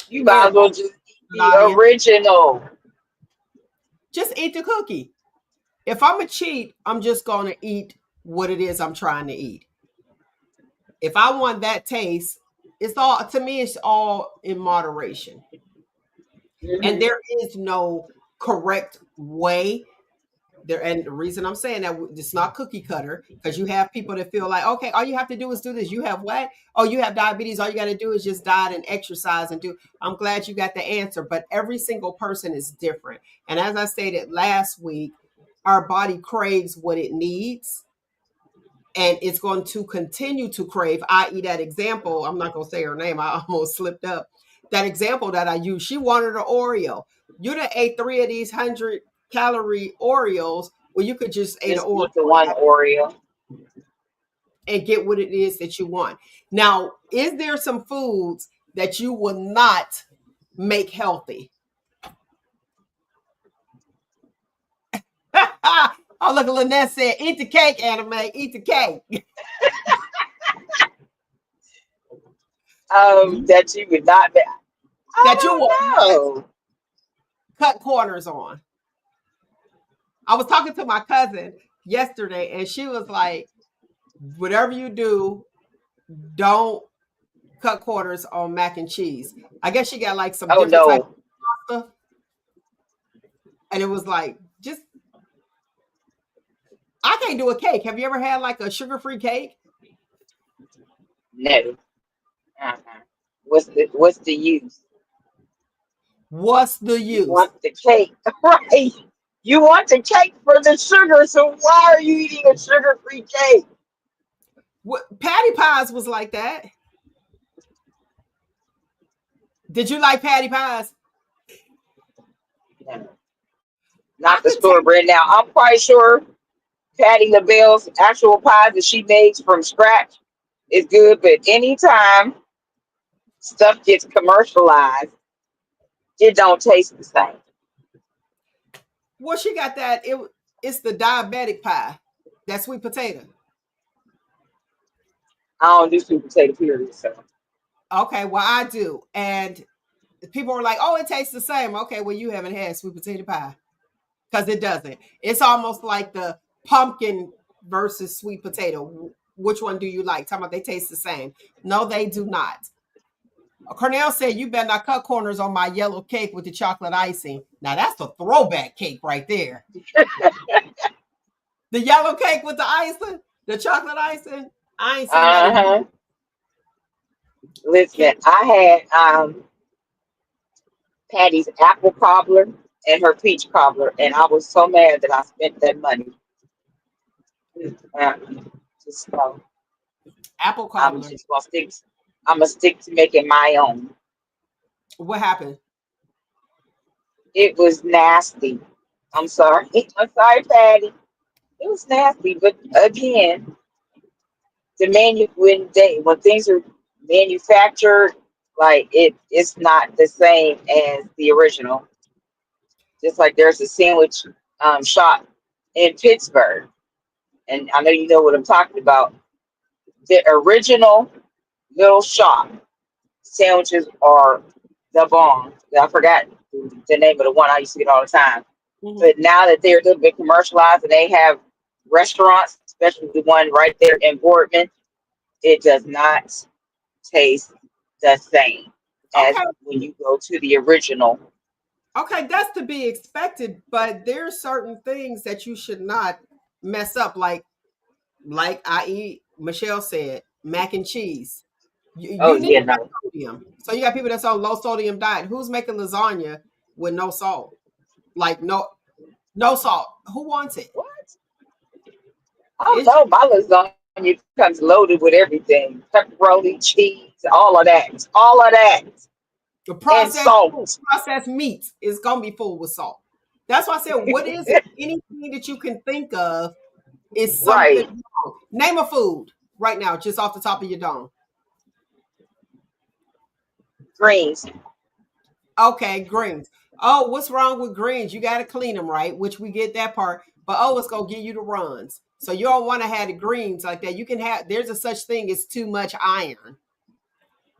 you might Here, as well just eat the audience, original. just eat the cookie. If I'm a cheat, I'm just gonna eat what it is I'm trying to eat. If I want that taste, it's all to me. It's all in moderation, and Hmm. there is no correct way there. And the reason I'm saying that it's not cookie cutter because you have people that feel like, okay, all you have to do is do this. You have what? Oh, you have diabetes. All you got to do is just diet and exercise and do. I'm glad you got the answer, but every single person is different. And as I stated last week, our body craves what it needs. And it's going to continue to crave, i.e., that example. I'm not going to say her name. I almost slipped up. That example that I used, she wanted an Oreo. You done ate 3 of these 100-calorie Oreos. Well, you could just eat an Just Oreo eat the one Oreo. and get what it is that you want. Now, is there some foods that you will not make healthy? Oh, look, Lynette said, eat the cake, anime, eat the cake. That you would not be. That you I will don't not know. cut corners on. I was talking to my cousin yesterday, and she was like, whatever you do, don't cut corners on mac and cheese. I guess she got like some Oh different type no, of pasta. And it was like, just, I can't do a cake. Have you ever had like a sugar-free cake? no. Uh-uh. What's the use? What's the You use? want the cake, right? You want the cake for the sugar, so why are you eating a sugar-free cake? What, patty pies was like that. Did you like patty pies? No, I not the could store taste. brand. Now I'm quite sure Patty LaBelle's actual pies that she makes from scratch is good, but anytime stuff gets commercialized, it don't taste the same. Well, she got that. It's the diabetic pie. That sweet potato. I don't do sweet potato period, so Okay, well I do. And people were like, "Oh, it tastes the same." Okay, well you haven't had sweet potato pie because it doesn't. It's almost like the pumpkin versus sweet potato. Which one do you like? Talking about they taste the same. No, they do not. Cornell said, "You better not cut corners on my yellow cake with the chocolate icing." Now that's a throwback cake right there. The yellow cake with the icing, the chocolate icing. I ain't seen that in uh-huh. years. Listen, I had Patty's apple cobbler and her peach cobbler, and I was so mad that I spent that money. Uh, just Apple I'm cobbler. just gonna stick. I'm gonna stick to making my own. What happened? It was nasty. I'm sorry. I'm sorry, Patty. It was nasty, but again, when things are manufactured, like it's not the same as the original. Just like there's a sandwich shop in Pittsburgh, and I know you know what I'm talking about. The original little shop sandwiches are the bomb. I forgot the name of the one I used to get all the time. Mhm. But now that they're a little bit commercialized and they have restaurants, especially the one right there in Boardman, it does not taste the same as Okay, when you go to the original. okay, that's to be expected, but there's certain things that you should not mess up, like i.e. Michelle said, mac and cheese. You, Oh you need yeah, that no. sodium. So you got people that's on low sodium diet. Who's making lasagna with no salt. Like no salt. Who wants it? What? I don't It's know. My lasagna comes loaded with everything: pepperoni, cheese, all of that, the and salt. processed meats is gonna be full with salt. That's why I said, what is it? Anything that you can think of is something Right. wrong. Name a food right now, just off the top of your dome. Greens. Okay, greens. Oh, what's wrong with greens? You got to clean them, right? Which we get that part. But oh, it's gonna give you the runs. So you don't want to have the greens like that. You can have. There's a such thing as too much iron.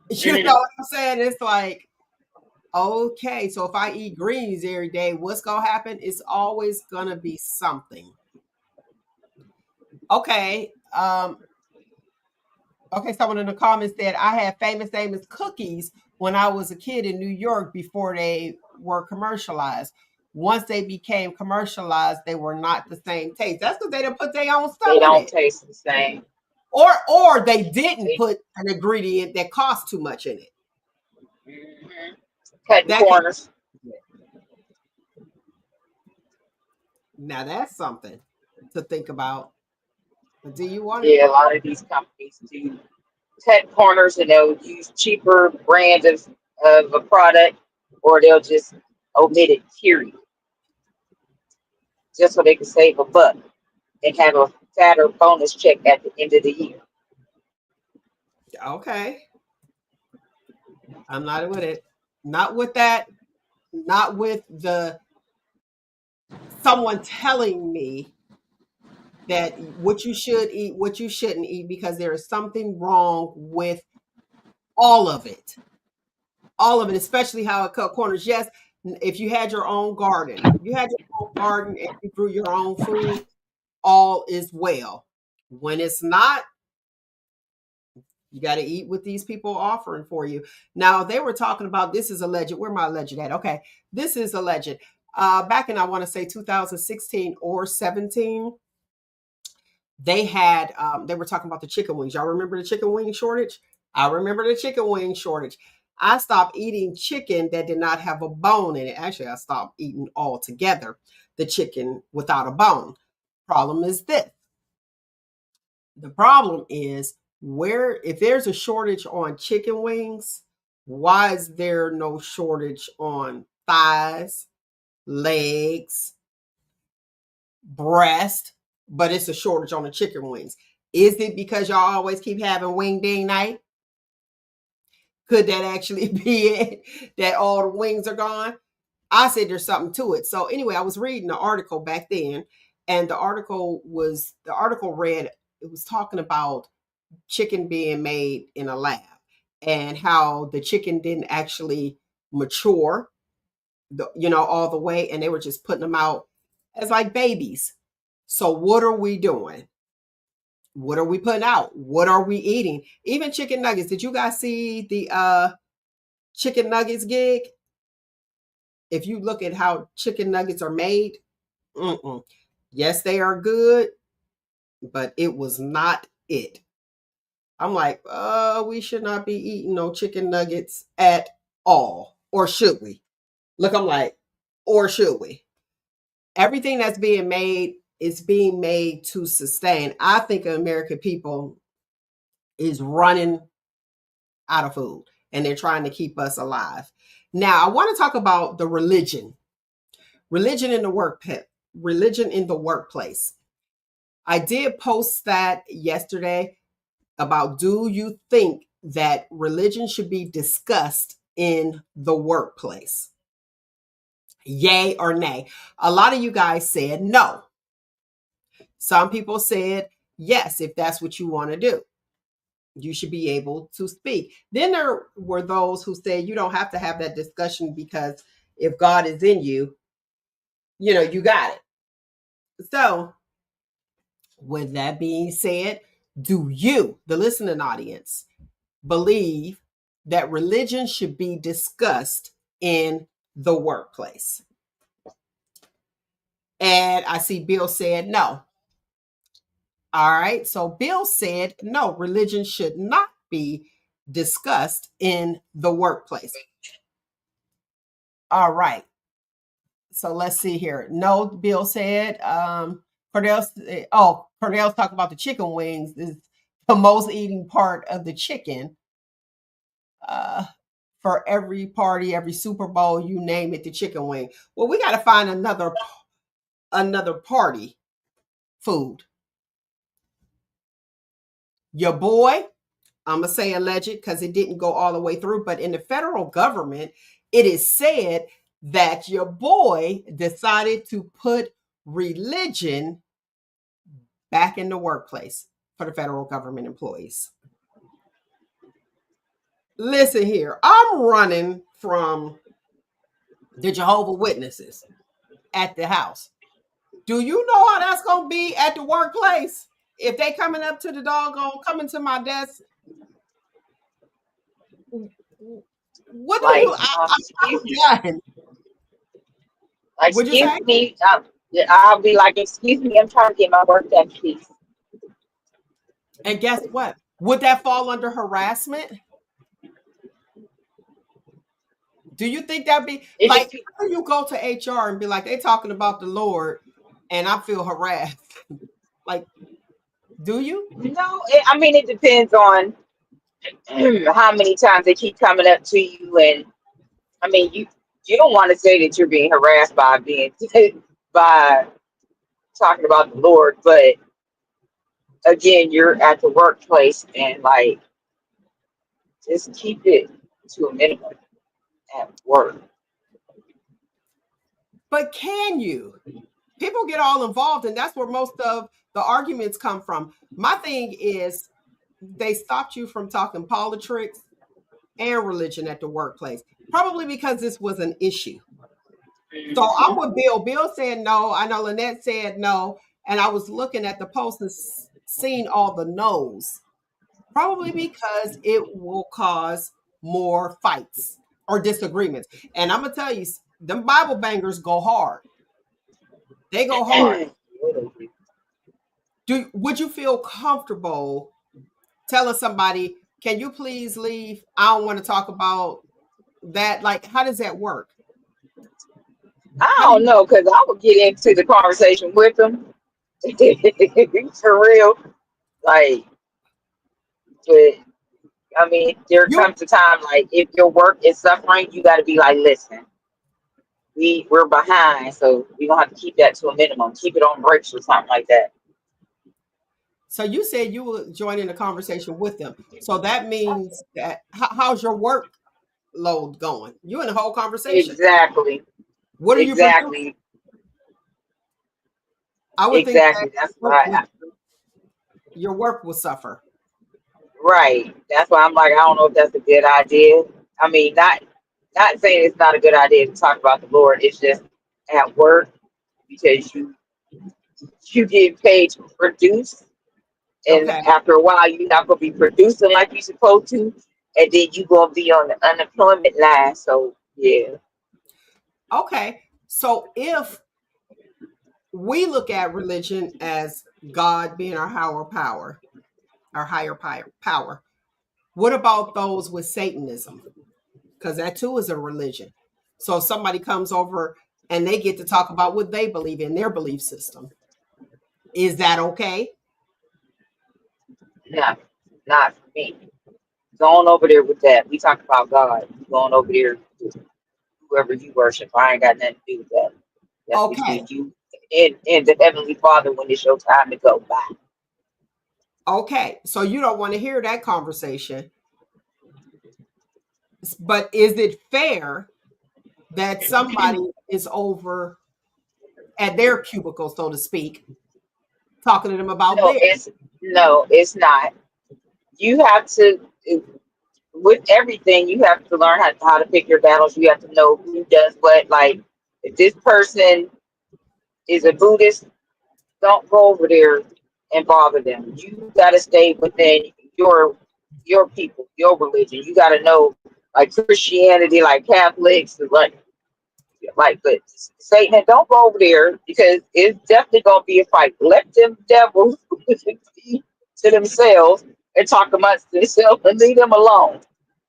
You know Mhm. what I'm saying? It's like, okay, so if I eat greens every day, what's gonna happen? It's always gonna be something. Okay. Okay, someone in the comments said I had Famous Amos cookies when I was a kid in New York before they were commercialized. Once they became commercialized, they were not the same taste. That's because they didn't put their own stuff They in don't it. taste the same. Or they didn't They, put an ingredient that cost too much in it. mhm. Cutting That can corners. now that's something to think about. Do you want it? Yeah, a lot of these companies do cut corners, and they'll use cheaper brand of a product, or they'll just omit it, period, just so they can save a buck and have a fatter bonus check at the end of the year. Okay. I'm not with it. Not with that. Not with the someone telling me that what you should eat, what you shouldn't eat, because there is something wrong with all of it. All of it, especially how it cut corners. Yes, if you had your own garden, you had your own garden and you grew your own food, all is well. When it's not, you got to eat what these people are offering for you. Now, they were talking about this is alleged. Where my alleged at? Okay, this is alleged. Back in, I want to say 2016 or 17, they were talking about the chicken wings. Y'all remember the chicken wing shortage? I remember the chicken wing shortage. I stopped eating chicken that did not have a bone in it. Actually, I stopped eating altogether the chicken without a bone. Problem is this. The problem is where if there's a shortage on chicken wings, why is there no shortage on thighs, legs, breast, but it's a shortage on the chicken wings? Is it because y'all always keep having wing ding night? Could that actually be it? That all the wings are gone? I said there's something to it. So anyway, I was reading the article back then, and the article read, it was talking about chicken being made in a lab and how the chicken didn't actually mature all the way, and they were just putting them out as like babies. So what are we doing? What are we putting out? What are we eating? Even chicken nuggets. Did you guys see the chicken nuggets gig? If you look at how chicken nuggets are made, yes, they are good, but it was not it. I'm like, we should not be eating no chicken nuggets at all. Or should we? Look, I'm like, or should we? Everything that's being made is being made to sustain. I think American people is running out of food and they're trying to keep us alive. Now, I want to talk about the religion. Religion in the religion in the workplace. I did post that yesterday about, do you think that religion should be discussed in the workplace? Yay or nay? A lot of you guys said no. Some people said yes, if that's what you want to do. You should be able to speak. Then there were those who said you don't have to have that discussion because if God is in you, you got it. So, with that being said, do you, the listening audience, believe that religion should be discussed in the workplace? And I see Bill said no. All right. So Bill said no, religion should not be discussed in the workplace. All right. So let's see here. No, Bill said. Cornell's talking about the chicken wings is the most eating part of the chicken. For every party, every Super Bowl, you name it, the chicken wing. Well, we got to find another party food. Your boy, I'm gonna say alleged because it didn't go all the way through, but in the federal government, it is said that your boy decided to put religion back in the workplace for the federal government employees. Listen here, I'm running from the Jehovah's Witnesses at the house. Do you know how that's going to be at the workplace? If they coming up to the doggone, coming to my desk, what do Like, you, excuse me, I'm done. like, Would you say? excuse me. I'll be like, excuse me, I'm trying to get my work done, please. And guess what? Would that fall under harassment? Do you think that'd be It like, dep- how do you go to HR and be like, they talking about the Lord and I feel harassed? Like, do you? no, I mean, it depends on how many times they keep coming up to you, and I mean, you don't want to say that you're being harassed by by talking about the Lord, but again, you're at the workplace, and like, just keep it to a minimum at work. But can you? People get all involved, and that's where most of the arguments come from. My thing is, they stopped you from talking politics and religion at the workplace, probably because this was an issue. So I'm with Bill. Bill said no. I know Lynette said no. And I was looking at the post and seeing all the no's, probably because it will cause more fights or disagreements. And I'm going to tell you, them Bible bangers go hard. They go hard. Would you feel comfortable telling somebody, can you please leave? I don't want to talk about that. Like, how does that work? I How do don't you, know, because I would get into the conversation with them for real. Like, but I mean, there you comes a time like if your work is suffering, you got to be like, listen, we're behind, so we're gonna have to keep that to a minimum, keep it on breaks or something like that. So you said you were joining the conversation with them. So that means that how's your workload going? You in the whole conversation. Exactly, What are you producing? exactly, I would think that exactly. That's why, your work will suffer. right? That's why I'm like, I don't know if that's a good idea. I mean, not saying it's not a good idea to talk about the Lord. It's just at work because you get paid to produce, and Okay. after a while, you're not gonna be producing like you're supposed to, and then you're gonna be on the unemployment line. So yeah. Okay. So if we look at religion as God being our higher power, what about those with Satanism? Because that too is a religion. So if somebody comes over and they get to talk about what they believe in, their belief system, is that okay? No, not for me. Going over there with that. We talk about God. Going over there with whoever you worship. I ain't got nothing to do with that. That's Okay. between you and the Heavenly Father when it's your time to go. Bye. Okay. So you don't want to hear that conversation. But is it fair that somebody is over at their cubicle, so to speak, talking to them about No, theirs? it's not. You have to with everything. You have to learn how to pick your battles. You have to know who does what. Like if this person is a Buddhist, don't go over there and bother them. You got to stay within your people, your religion. You got to know, like Christianity, like Catholics, but Satan, don't go over there because it's definitely gonna be a fight. Let them devils be to themselves and talk amongst themselves and leave them alone.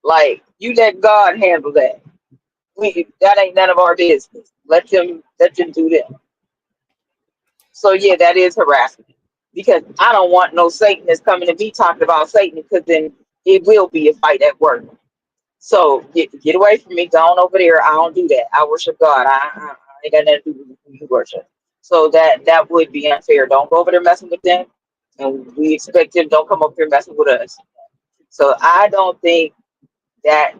Like you let God handle that. That ain't none of our business. Let them do them. So yeah, that is harassment because I don't want no Satanist coming to me talking about Satan because then it will be a fight at work. So get away from me. Go on over there. I don't do that. I worship God. I ain't got nothing to do with who you worship. So that would be unfair. Don't go over there messing with them, and we expect them don't come up here messing with us. So I don't think that.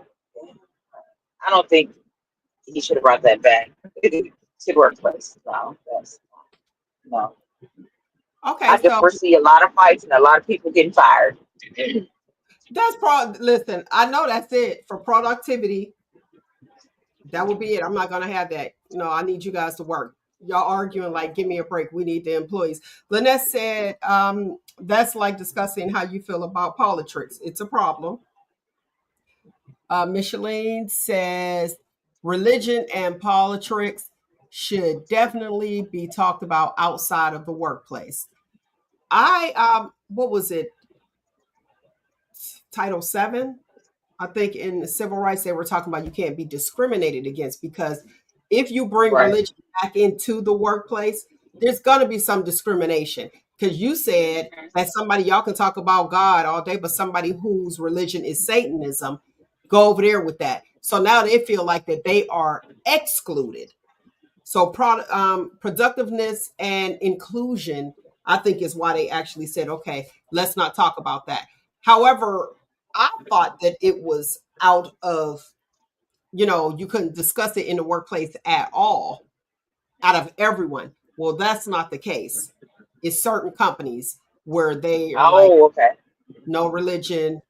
I don't think he should have brought that back to the workplace. No, no. Okay, I just so foresee a lot of fights and a lot of people getting fired. that's listen, I know that's it for productivity. That will be it. I'm not gonna have that. No, I need you guys to work. Y'all arguing like, give me a break. We need the employees. Lynette said, that's like discussing how you feel about politics. It's a problem. Micheline says, religion and politics should definitely be talked about outside of the workplace. What was it? Title 7? I think in the civil rights, they were talking about you can't be discriminated against because if you bring Right. religion back into the workplace, there's going to be some discrimination. Because you said that somebody, y'all can talk about God all day, but somebody whose religion is Satanism, go over there with that. So now they feel like that they are excluded. So productiveness and inclusion, I think, is why they actually said, okay, let's not talk about that. However, I thought that it was out of, you couldn't discuss it in the workplace at all, out of everyone. Well, that's not the case. It's certain companies where they are like, Oh, okay. no religion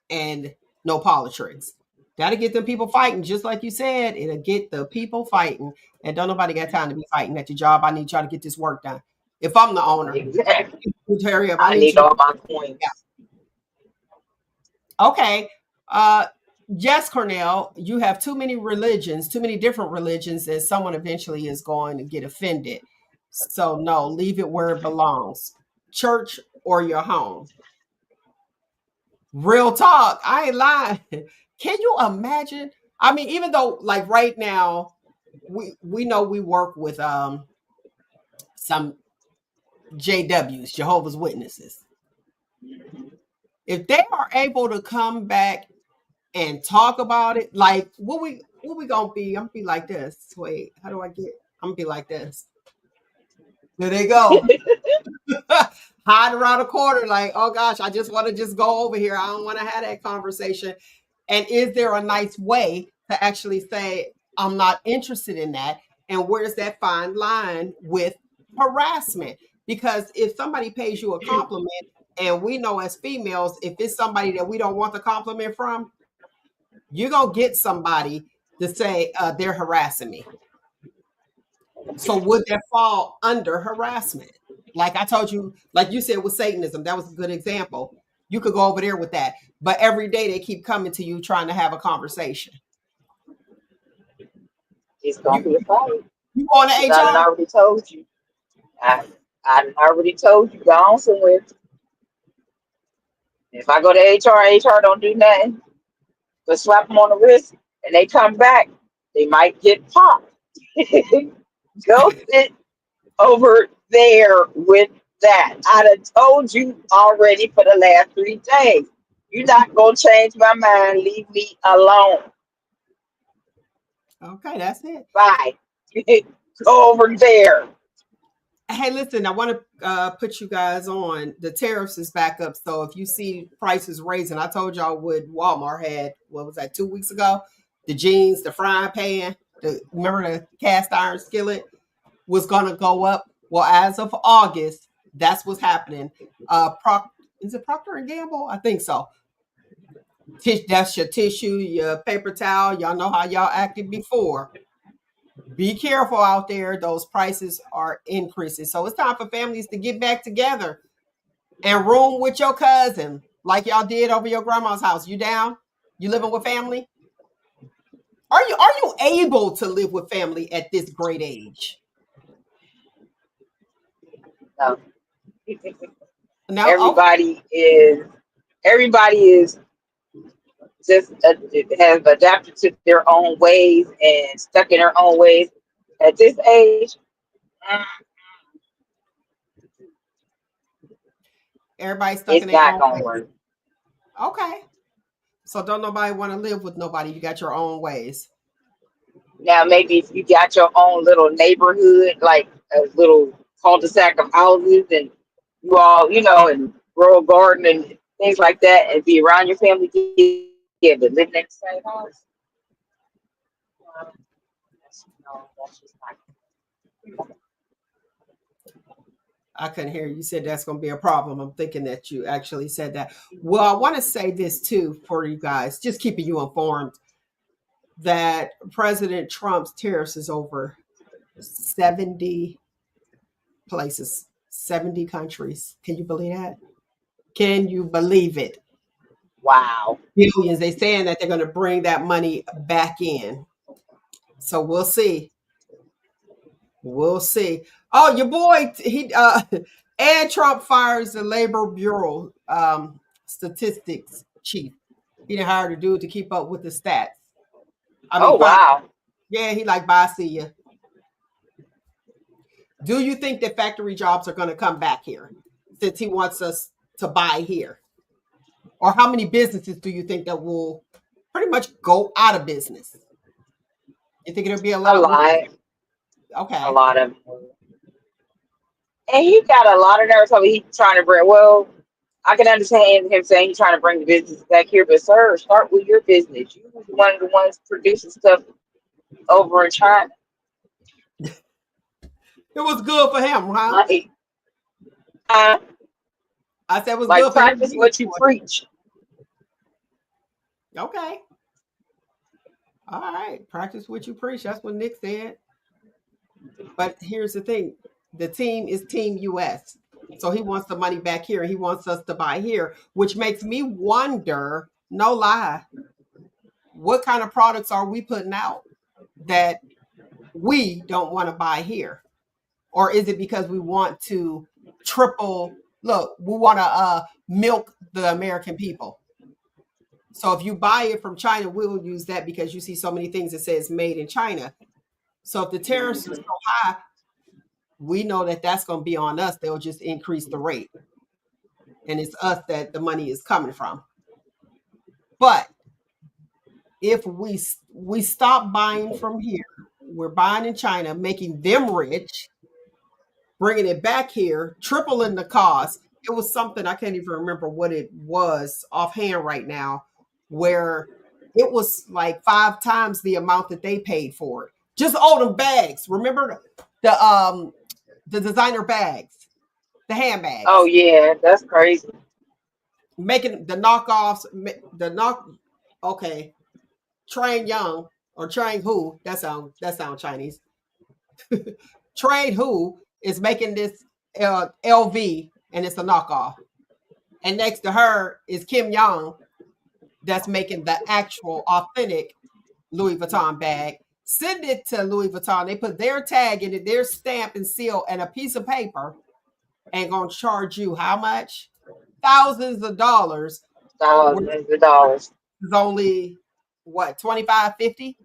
and no politics. That'll get them people fighting, just like you said. It'll get the people fighting, and don't nobody got time to be fighting at your job. I need y'all to get this work done. If I'm the owner, Exactly. hurry up. I I need need you to. all my coins. Okay. Yes, Cornell, you have too many religions, too many different religions, and someone eventually is going to get offended. So, no, leave it where it belongs, church or your home. Real talk. I ain't lying. Can you imagine? I mean, even though like right now, we know we work with some JWs, Jehovah's Witnesses. If they are able to come back and talk about it, like what we gonna be? I'm gonna be like this. Wait, how do I get? I'm gonna be like this. There they go. Hide around the corner, like, oh gosh, I just want to just go over here. I don't want to have that conversation. And is there a nice way to actually say, I'm not interested in that? And where's that fine line with harassment? Because if somebody pays you a compliment, and we know as females, if it's somebody that we don't want the compliment from, you're going to get somebody to say they're harassing me. So would that fall under harassment? Like I told you, like you said with Satanism, that was a good example. You could go over there with that. But every day they keep coming to you trying to have a conversation. It's gonna be a fight. You going to I done HR? already told you. I done already told you. Go on somewhere. If I go to HR don't do nothing but slap them on the wrist, and they come back, they might get popped. Go sit over there with that. I done told you already for the last 3 days. You're not gonna change my mind. Leave me alone. Okay, that's it. Bye. Go over there. Hey, listen, I want to put you guys on. The tariffs is back up. So if you see prices raising, I told y'all what Walmart had, what was that, 2 weeks ago? The jeans, the frying pan, remember the cast iron skillet was going to go up. Well, as of August, that's what's happening. Is it Procter & Gamble? I think so. That's your tissue, your paper towel. Y'all know how y'all acted before. Be careful out there. Those prices are increasing. So it's time for families to get back together and room with your cousin like y'all did over your grandma's house. You down? You living with family? Are you able to live with family at this great age? No. Now, Everybody is just have adapted to their own ways and stuck in their own ways. At this age, Everybody's stuck in it's their not own gonna way. work. Okay. So don't nobody want to live with nobody. You got your own ways. Now, maybe if you got your own little neighborhood, like a little cul-de-sac of houses, and you all, and grow a garden and things like that, and be around your family, yeah, but living in the same house, that's just not. I couldn't hear you. You said that's going to be a problem. I'm thinking that you actually said that. Well, I want to say this too for you guys, just keeping you informed that President Trump's tariffs is over 70 places, 70 countries. Can you believe that? Can you believe it? Wow. Billions. They're saying that they're going to bring that money back in. So we'll see. We'll see. Oh, your boy, and Trump fires the Labor Bureau statistics chief. He didn't hire the dude to keep up with the stats. I Oh, mean, fine. wow. Yeah, he like, bye, see ya. Do you think that factory jobs are going to come back here since he wants us to buy here? Or how many businesses do you think that will pretty much go out of business? You think it'll be a A lot more? lot. A Okay. lot of them. And he got a lot of nerve. So he's trying to bring, well, I can understand him saying he's trying to bring the business back here, but sir, start with your business. You was one of the ones producing stuff over in China. It was good for him, huh? Like, uh, I said it was like good for him. practice what you preach. Okay. All right. Practice what you preach. That's what Nick said. But here's the thing. The team is Team US. So he wants the money back here. He wants us to buy here, which makes me wonder, no lie, what kind of products are we putting out that we don't want to buy here? Or is it because we want to look, we want to milk the American people? So if you buy it from China, we'll use that because you see so many things that says made in China. So if the tariffs are so high, we know that that's going to be on us. They'll just increase the rate. And it's us that the money is coming from. But if we stop buying from here, we're buying in China, making them rich, bringing it back here, tripling the cost. It was something, I can't even remember what it was offhand right now, where it was like 5 times the amount that they paid for it. Just all them bags. Remember the designer bags, the handbags. Oh yeah, that's crazy. Making the knockoffs, okay. Train Young or Train Who, that sound Chinese. Train Who is making this LV and it's a knockoff. And next to her is Kim Young that's making the actual authentic Louis Vuitton bag. Send it to Louis Vuitton. They put their tag in it, their stamp and seal and a piece of paper and going to charge you how much? Thousands of dollars. Thousands of dollars. It's only what, 25, 50?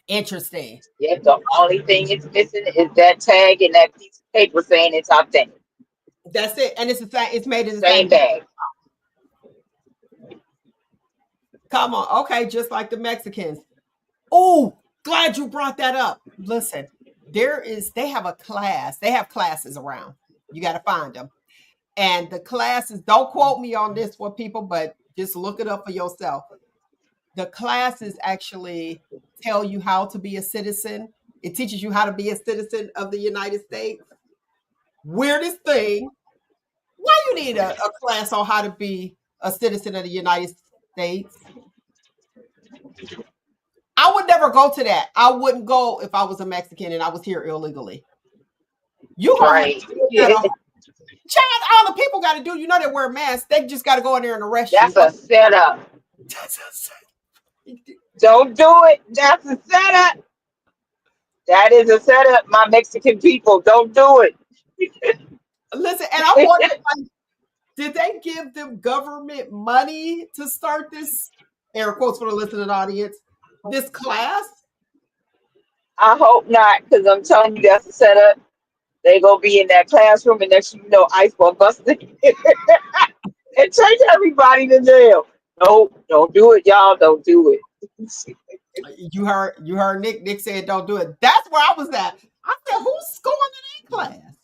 Interesting. Yep, the only thing it's missing is that tag and that piece of paper saying it's authentic. That's it. And it's the same, it's made in the Same same bag. Come on. Okay, just like the Mexicans. Oh, glad you brought that up. Listen, they have a class. They have classes around. You got to find them. And the classes, don't quote me on this one, people, but just look it up for yourself. The classes actually tell you how to be a citizen. It teaches you how to be a citizen of the United States. Weirdest thing. Why you need a class on how to be a citizen of the United States? I would never go to that. I wouldn't go if I was a Mexican and I was here illegally. You gonna Right. have to Chad, all the people got to do, you know, they wear masks. They just got to go in there and arrest That's you. a setup. Don't do it. That's a setup. That is a setup, my Mexican people. Don't do it. Listen, and I wonder, like, did they give them government money to start this? Air quotes for the listening audience. this class? I hope not, because I'm telling you, that's the setup. They gonna be in that classroom, and next thing you know, ice gonna bust it and take everybody to jail. No, don't do it, y'all. Don't do it. You heard Nick. Nick said don't do it. That's where I was at. I said, who's going to that class?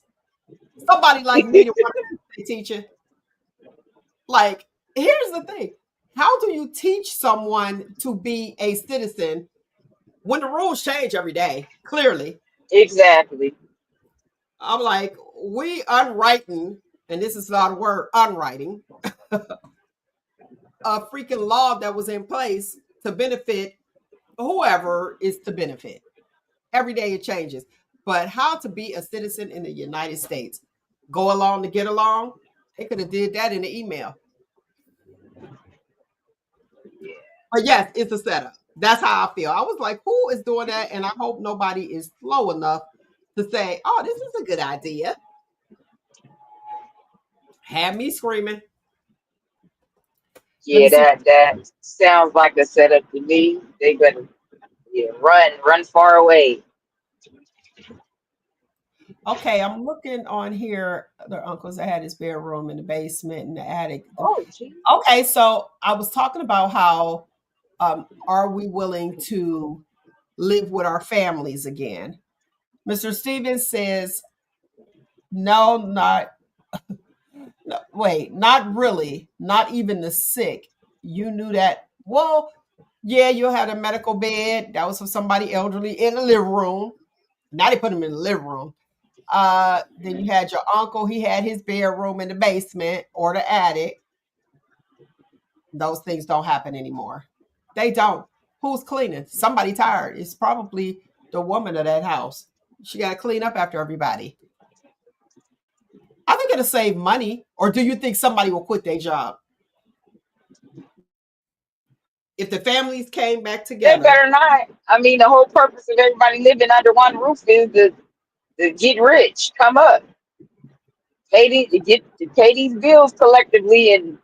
Somebody like me to want to be teaching. Like, here's the thing. How do you teach someone to be a citizen when the rules change every day? Clearly. Exactly. I'm like, we unwriting, and this is not a word, unwriting, a freaking law that was in place to benefit whoever is to benefit. Every day it changes. But how to be a citizen in the United States? Go along to get along? They could have did that in the email. But yes, it's a setup. That's how I feel. I was like, who is doing that? And I hope nobody is slow enough to say, oh, this is a good idea. Had me screaming. Let me Yeah, see. that sounds like a setup to me. They better run far away. Okay, I'm looking on here. Their uncles that had his bedroom in the basement and the attic. Oh, gee. Okay, so I was talking about how are we willing to live with our families again? Mr. Stevens says, no, no, wait, not really, not even the sick. You knew that. Well, yeah, you had a medical bed. That was for somebody elderly in the living room. Now they put him in the living room. Then you had your uncle. He had his bedroom in the basement or the attic. Those things don't happen anymore. They don't. Who's cleaning? Somebody tired. It's probably the woman of that house. She got to clean up after everybody. I think it'll save money. Or do you think somebody will quit their job? If the families came back They together, better not. I mean, the whole purpose of everybody living under one roof is to get rich, come up, pay these bills collectively, and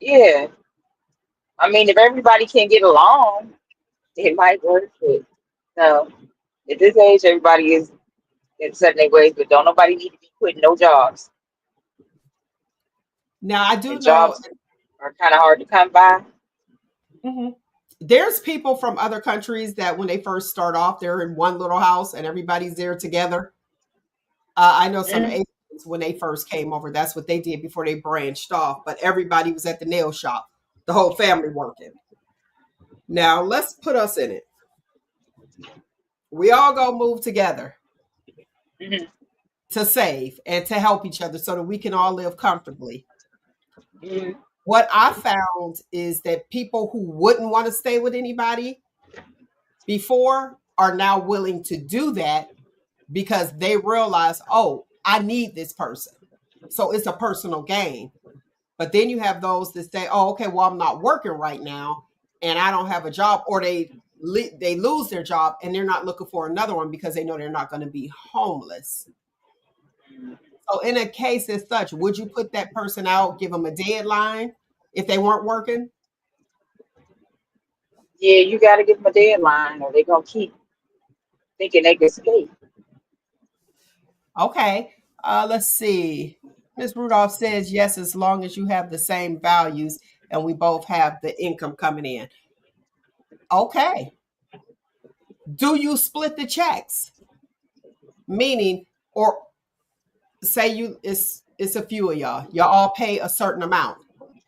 yeah. I mean, if everybody can get along, it might work. But no, at this age, everybody is in set their ways, but don't nobody need to be quitting no jobs. now I do And know. jobs are kind of hard to come by. Mhm. There's people from other countries that when they first start off, they're in one little house and everybody's there together. I know some Mm. Asians when they first came over, that's what they did before they branched off. But everybody was at the nail shop, the whole family working. Now let's put us in it. We all go move together Mhm. to save and to help each other so that we can all live comfortably. Mhm. What I found is that people who wouldn't want to stay with anybody before are now willing to do that because they realize, oh, I need this person. So it's a personal gain. But then you have those that say, oh, okay, well, I'm not working right now and I don't have a job, or they lose their job and they're not looking for another one because they know they're not going to be homeless. So in a case as such, would you put that person out, give them a deadline if they weren't working? Yeah, you got to give them a deadline, or they're gonna keep thinking they can escape. Okay. Let's see. Ms. Rudolph says yes, as long as you have the same values and we both have the income coming in. Okay. Do you split the checks? Meaning, or say it's a few of y'all all pay a certain amount,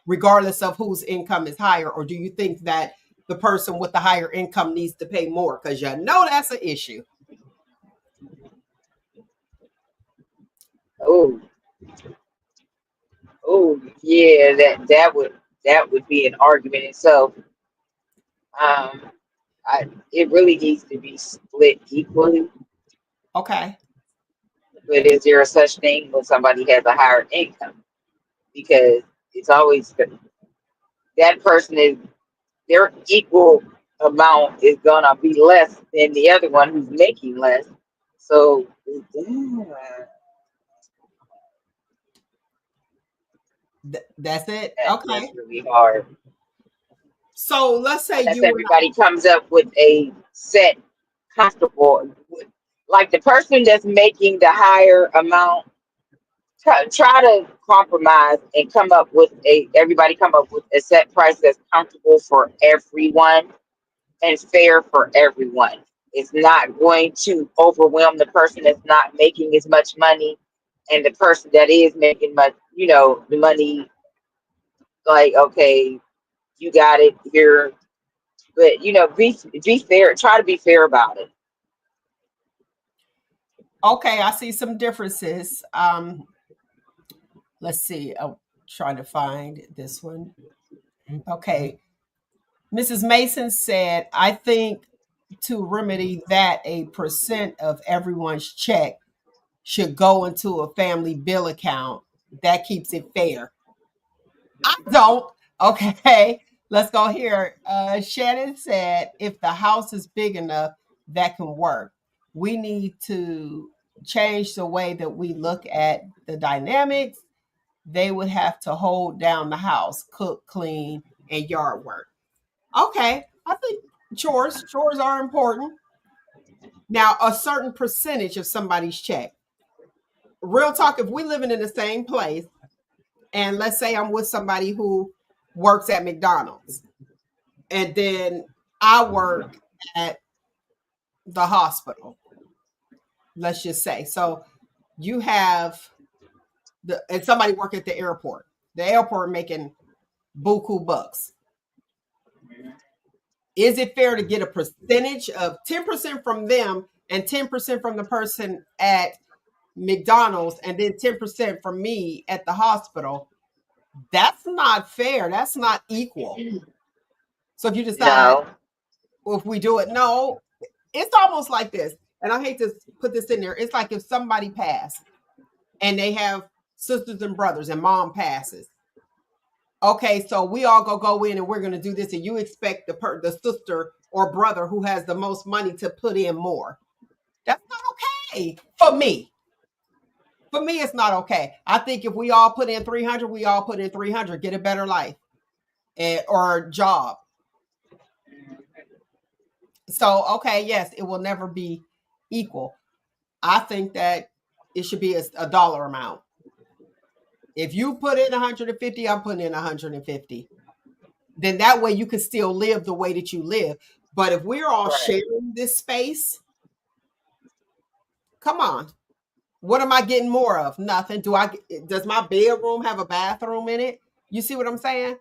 regardless of whose income is higher, or do you think that the person with the higher income needs to pay more? Because you know that's an issue. Oh, oh, yeah, that would be an argument itself. Um, it really needs to be split equally. Okay. But is there a such thing when somebody has a higher income? Because it's always that person is their equal amount is gonna be less than the other one who's making less. So yeah, That's it. that's Okay. really hard. So let's say Unless you and everybody comes up with a set comfortable, like the person that's making the higher amount, try to compromise and come up with everybody come up with a set price that's comfortable for everyone and fair for everyone. It's not going to overwhelm the person that's not making as much money, and the person that is making much, the money. Like, okay, you got it here, but be fair. Try to be fair about it. okay, I see some differences. Let's see. I'm trying to find this one. Okay. Mrs. Mason said, I think to remedy that, a percent of everyone's check should go into a family bill account. That keeps it fair. I don't. Okay. Let's go here. Shannon said, if the house is big enough, that can work. We need to change the way that we look at the dynamics. They would have to hold down the house, cook, clean, and yard work. Okay, I think chores are important. Now, a certain percentage of somebody's check. Real talk, if we living in the same place, and let's say I'm with somebody who works at McDonald's, and then I work at the hospital, let's just say. So you have and somebody work at the airport. The airport making buku bucks. Is it fair to get a percentage of 10% from them and 10% from the person at McDonald's and then 10% from me at the hospital? That's not fair. That's not equal. So if you decide, No. well, if we do it, no, it's almost like this. And I hate to put this in there. It's like if somebody passed and they have sisters and brothers and mom passes. Okay, so we all go in and we're going to do this, and you expect the sister or brother who has the most money to put in more. That's not okay for me. For me, it's not okay. I think if we all put in 300, we all put in 300, get a better life or job. So, okay, yes, it will never be equal. I think that it should be a dollar amount. If you put in 150, I'm putting in 150. Then that way you can still live the way that you live. But if we're all sharing this space, come on. What am I getting more of? Nothing. Does my bedroom have a bathroom in it? You see what I'm saying?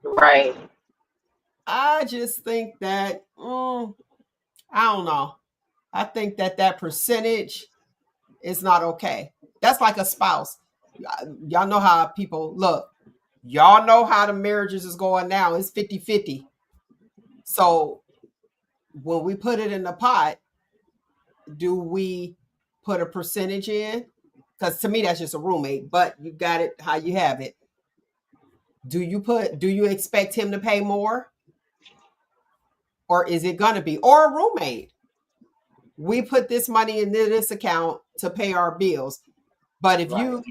Right. I just think that I don't know. I think that percentage is not okay. That's like a spouse. Y'all know how people look. Y'all know how the marriages is going now. It's 50-50. So when we put it in the pot, do we put a percentage in? Because to me, that's just a roommate, but you got it how you have it. Do you expect him to pay more? Or is it gonna be? Or a roommate? We put this money into this account to pay our bills. But if you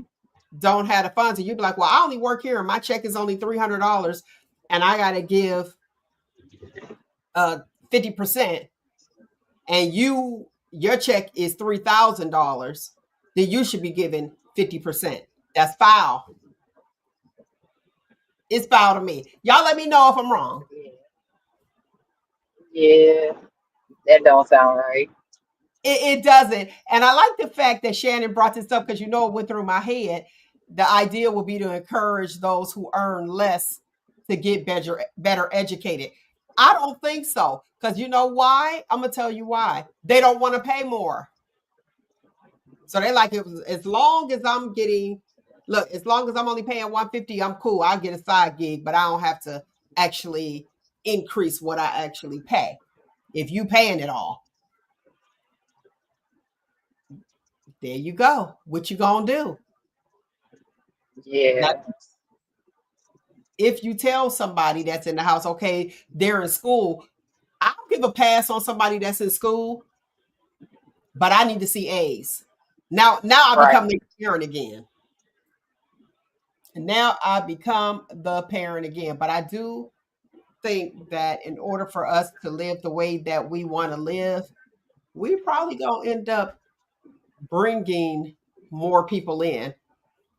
don't have the funds and you be like, well, I only work here and my check is only $300 and I gotta give 50%, and your check is $3,000, then you should be given 50%. That's foul. It's foul to me. Y'all let me know if I'm wrong. Yeah, that don't sound right. It doesn't. And I like the fact that Shannon brought this up because it went through my head. The idea would be to encourage those who earn less to get better educated. I don't think so. Because you know why? I'm going to tell you why. They don't want to pay more. So they like, as long as I'm only paying 150, I'm cool. I'll get a side gig, but I don't have to actually increase what I actually pay. If you paying it all, there you go. What you gonna do? Yeah. Now, if you tell somebody that's in the house, okay, they're in school, I'll give a pass on somebody that's in school, but I need to see A's. Now I become the parent again. And now I become the parent again. But I do think that in order for us to live the way that we want to live, we probably gonna end up bringing more people in.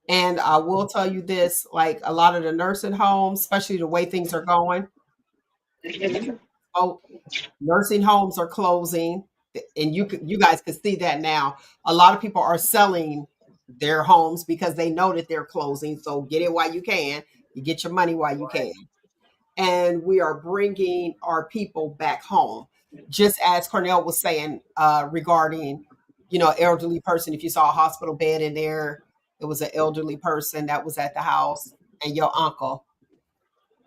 And I will tell you this, like a lot of the nursing homes, especially the way things are going, oh, nursing homes are closing, and you guys can see that now. A lot of people are selling their homes because they know that they're closing. So get it while you can. You get your money while you can. And we are bringing our people back home. Just as Cornell was saying regarding, elderly person. If you saw a hospital bed in there, it was an elderly person that was at the house and your uncle.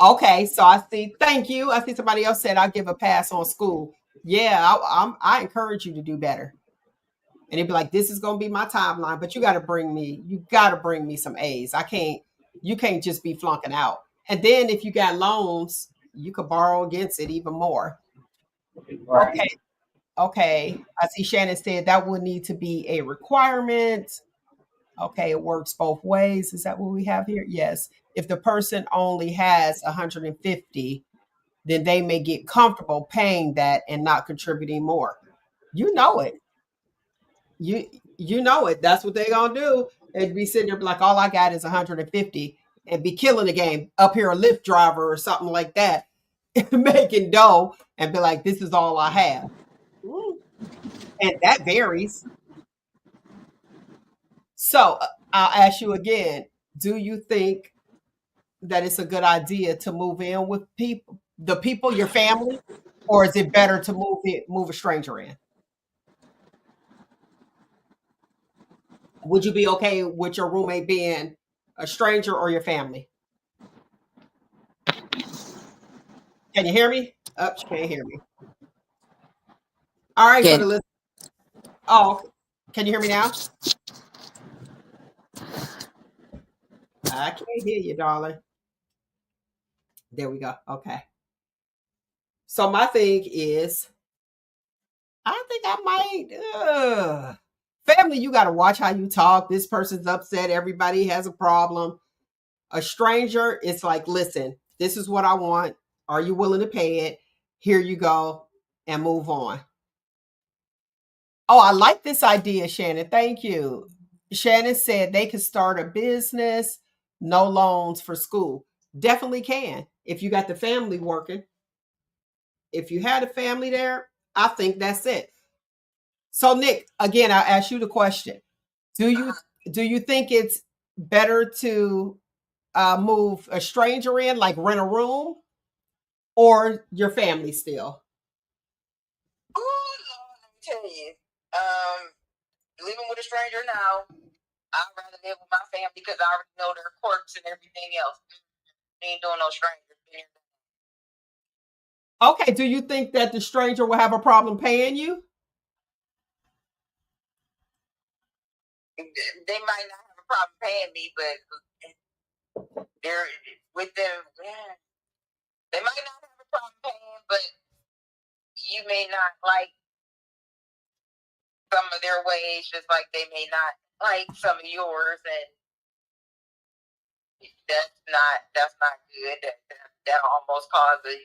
Okay, so I see. Thank you. I see somebody else said I'll give a pass on school. Yeah, I encourage you to do better. And they'd be like, "This is gonna be my timeline, but you got to bring me some A's. I can't. You can't just be flunking out. And then if you got loans, you could borrow against it even more." Right. Okay, okay. I see Shannon said that would need to be a requirement. Okay, it works both ways. Is that what we have here? Yes. If the person only has 150, then they may get comfortable paying that and not contributing more. You know it. You know it. That's what they're gonna do. And be sitting there be like, all I got is 150 and be killing the game up here, a Lyft driver or something like that, making dough and be like, this is all I have. Mm. And that varies. So I'll ask you again, do you think that it's a good idea to move in with people, your family, or is it better to move a stranger in? Would you be okay with your roommate being a stranger or your family? Can you hear me? Oh, you can't hear me. All right, for the Can list. Oh, can you hear me now? I can't hear you, darling. There we go. Okay. So my thing is, I think I might. Family, you got to watch how you talk. This person's upset. Everybody has a problem. A stranger, it's like, listen, this is what I want. Are you willing to pay it? Here you go, and move on. Oh, I like this idea, Shannon. Thank you. Shannon said they could start a business, no loans for school. Definitely can. If you got the family working, if you had a family there, I think that's it. So, Nick, again, I'll ask you the question. Do you do you think it's better to move a stranger in, like rent a room, or your family still? Oh Lord, let me tell you. Living with a stranger now, I'd rather live with my family because I already know their quirks and everything else. Ain't doing no strangers. Okay, do you think that the stranger will have a problem paying you? They might not have a problem paying me, but they're with them. Yeah, they might not have a problem paying, but you may not like some of their ways, just like they may not like some of yours, and that's not good. That almost caused a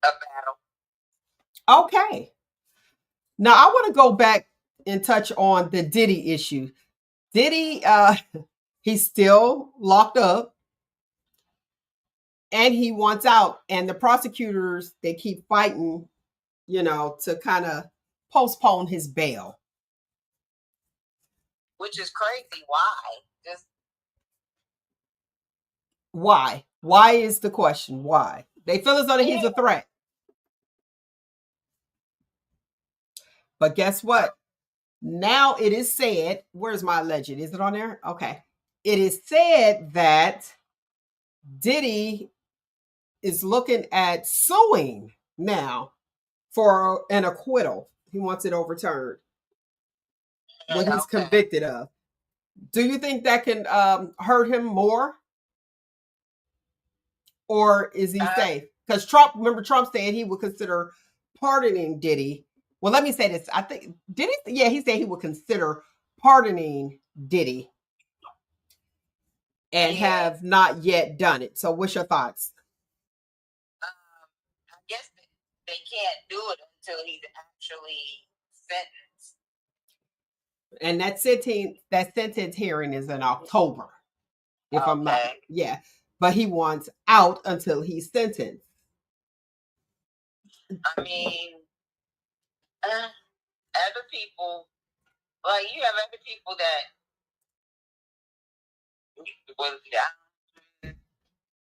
battle. Okay. Now I want to go back and touch on the Diddy issue. Diddy, he's still locked up and he wants out. And the prosecutors, they keep fighting, to kind of postpone his bail. Which is crazy. Why? Just Why? Why is the question? Why? They feel as though that he's a threat. But guess what? Now it is said, where's my legend? Is it on there? Okay. It is said that Diddy is looking at suing now for an acquittal. He wants it overturned. What he's okay. convicted of. Do you think that can hurt him more? Or is he safe? Because Trump said he would consider pardoning Diddy. Well, let me say this. I think Diddy, yeah, he said he would consider pardoning Diddy and have not yet done it. So what's your thoughts? they can't do it until he's actually sentenced. And that sentence hearing is in October. If I'm not, Okay. yeah. But he wants out until he's sentenced. I mean, other people, like you have other people that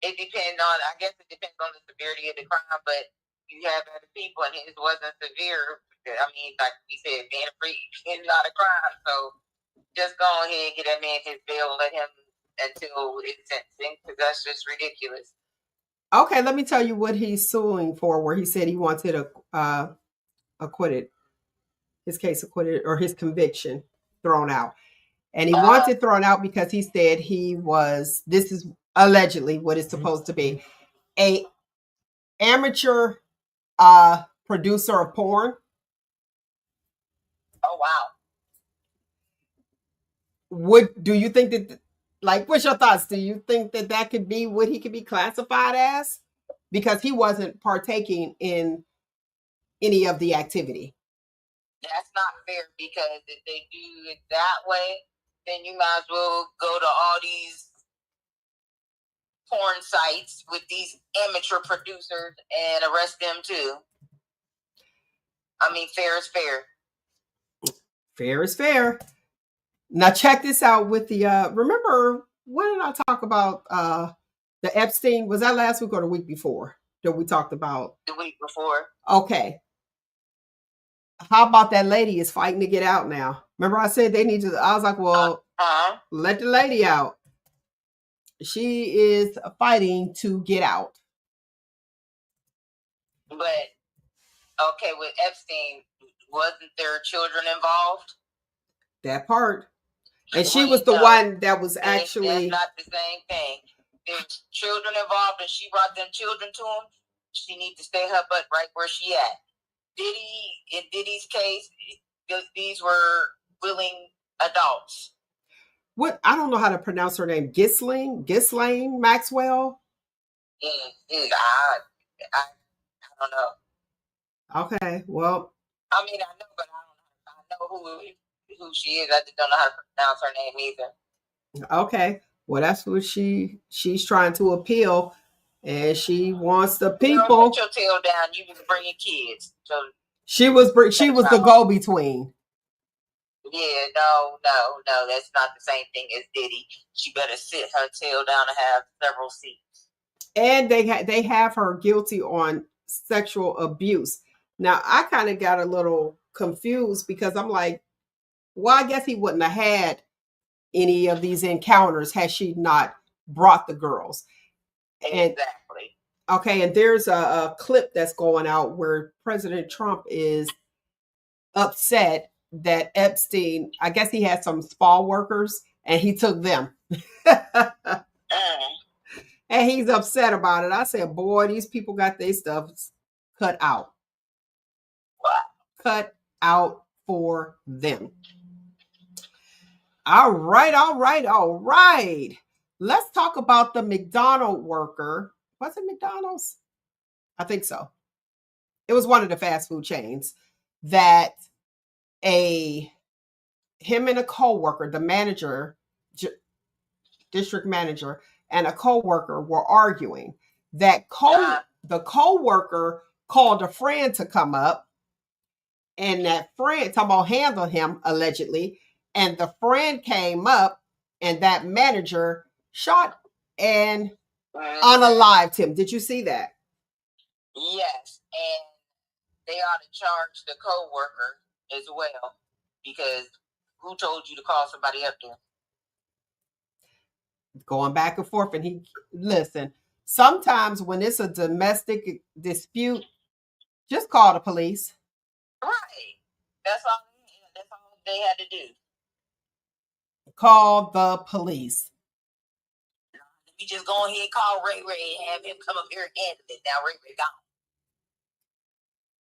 it depends on. I guess it depends on the severity of the crime, but you have other people, and his wasn't severe. I mean, like we said, being a freak is not a crime. So just go ahead and get that man his bail, let him until it's sentencing, because that's just ridiculous. Okay, let me tell you what he's suing for, where he said he wants it acquitted, his case acquitted, or his conviction thrown out. And he wants it thrown out because he said this is allegedly what it's supposed to be, a amateur producer of porn. Oh, wow. Do you think that, like, what's your thoughts? Do you think that could be what he could be classified as? Because he wasn't partaking in any of the activity. That's not fair, because if they do it that way, then you might as well go to all these porn sites with these amateur producers and arrest them too. I mean, fair is fair. Fair is fair. Now check this out with the remember, when did I talk about the Epstein? Was that last week or the week before that we talked about? The week before. Okay. How about that lady is fighting to get out now? Remember I said they need to, I was like, well, let the lady out. She is fighting to get out. But okay, with Epstein, wasn't there children involved? That part. And she was the one that was actually... That's not the same thing. There's children involved, and she brought them children to him. She needs to stay her butt right where she at. In Diddy's case, these were willing adults. What? I don't know how to pronounce her name. Ghislaine Maxwell? I don't know. Okay, well... I mean, I know, but I know who she is. I just don't know how to pronounce her name either. Okay, well, that's what she's trying to appeal, and she wants the people. Put your tail down. You can bring your kids. So she was the go-between. Yeah, no, that's not the same thing as Diddy. She better sit her tail down and have several seats. And they have her guilty on sexual abuse. Now, I kind of got a little confused because I'm like, well, I guess he wouldn't have had any of these encounters had she not brought the girls. Exactly. Okay, and there's a clip that's going out where President Trump is upset that Epstein, I guess he had some spa workers and he took them. And he's upset about it. I said, boy, these people got their stuff cut out. What? Cut out for them. All right. Let's talk about the McDonald's worker. Was it McDonald's? I think so. It was one of the fast food chains that him and a co-worker, the manager, district manager, and a co-worker were arguing. The co-worker called a friend to come up, and that friend, talking about handle him allegedly, and the friend came up, and that manager shot and unalived him. Did you see that? Yes, and they ought to charge the co-worker as well, because who told you to call somebody up there? Going back and forth, and listen, sometimes when it's a domestic dispute, just call the police. Right. That's all they had to do. Call the police. We just go ahead and call Ray and have him come up here and handle it. Now Ray gone.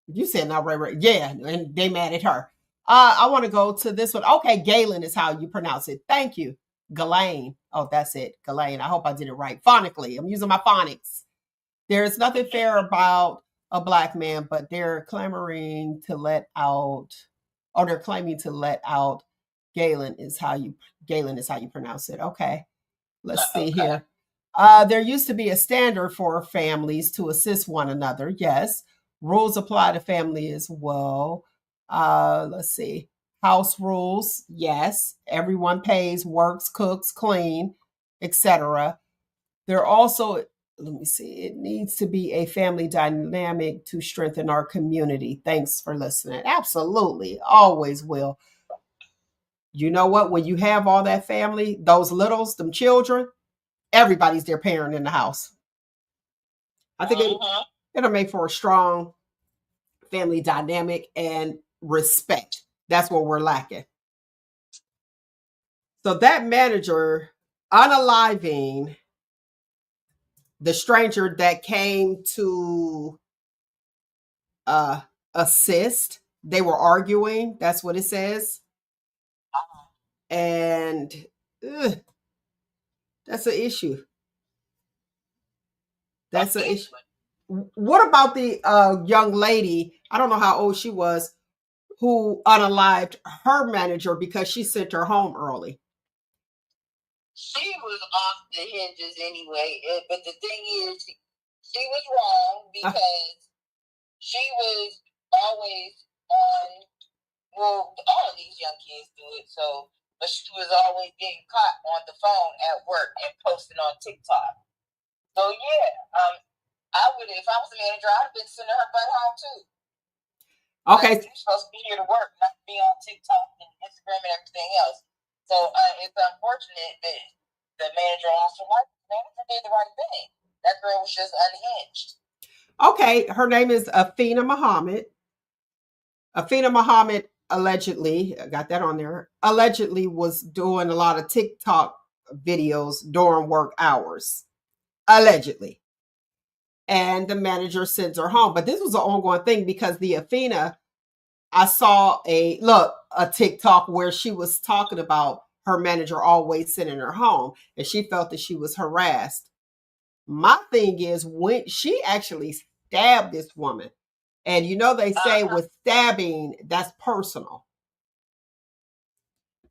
You said not Ray. Yeah, and they mad at her. I want to go to this one. Okay, Galen is how you pronounce it. Thank you. Ghislaine. Oh, that's it. Ghislaine. I hope I did it right. Phonically. I'm using my phonics. There is nothing fair about a black man, but they're clamoring to let out, or they're claiming to let out Galen is how you pronounce it. Okay. Let's see here. There used to be a standard for families to assist one another. Yes. Rules apply to family as well. Let's see. House rules. Yes. Everyone pays, works, cooks, clean, etc. There also, let me see, it needs to be a family dynamic to strengthen our community. Thanks for listening. Absolutely. Always will. You know what? When you have all that family, those littles, them children, everybody's their parent in the house. I think it'll make for a strong family dynamic and respect. That's what we're lacking. So that manager unaliving the stranger that came to assist, they were arguing. That's what it says. And that's an issue. That's an issue. What about the young lady? I don't know how old she was, who unalived her manager because she sent her home early. She was off the hinges anyway. But the thing is, she was wrong because she was always on. Well, all of these young kids do it. So, but she was always getting caught on the phone at work and posting on TikTok. So yeah, I would, if I was a manager, I'd have been sending her butt home too. Okay. Like, you're supposed to be here to work, not be on TikTok and Instagram and everything else. So it's unfortunate that the manager lost her life. The manager did the right thing. That girl was just unhinged. Okay, her name is Afina Muhammad. Afina Muhammad allegedly, I got that on there, allegedly was doing a lot of TikTok videos during work hours. Allegedly. And the manager sends her home. But this was an ongoing thing because the Afina, I saw a TikTok where she was talking about her manager always sending her home, and she felt that she was harassed. My thing is, when she actually stabbed this woman, and you know they say with stabbing, that's personal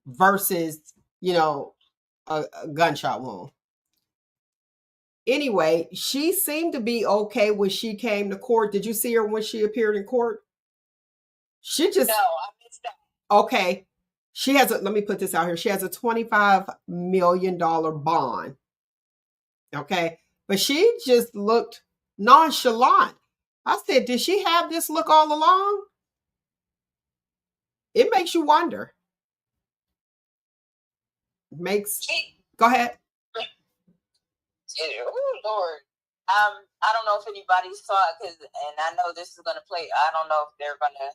versus, a gunshot wound. Anyway, she seemed to be okay when she came to court. Did you see her when she appeared in court? She just... No, I missed that. Okay. She has let me put this out here. She has a $25 million bond. Okay. But she just looked nonchalant. I said, did she have this look all along? It makes you wonder. Go ahead. Oh Lord. I don't know if anybody saw it, and I know this is gonna play. I don't know if they're gonna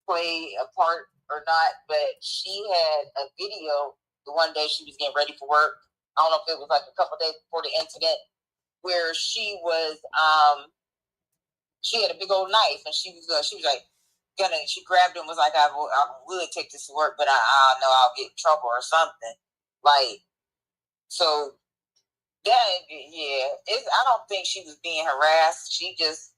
play a part or not, but she had a video the one day she was getting ready for work. I don't know if it was like a couple days before the incident, where she was she had a big old knife, and she was like she grabbed it and was like, I would take this to work, but I know I'll get in trouble or something. Like, so that, yeah, I don't think she was being harassed. She just,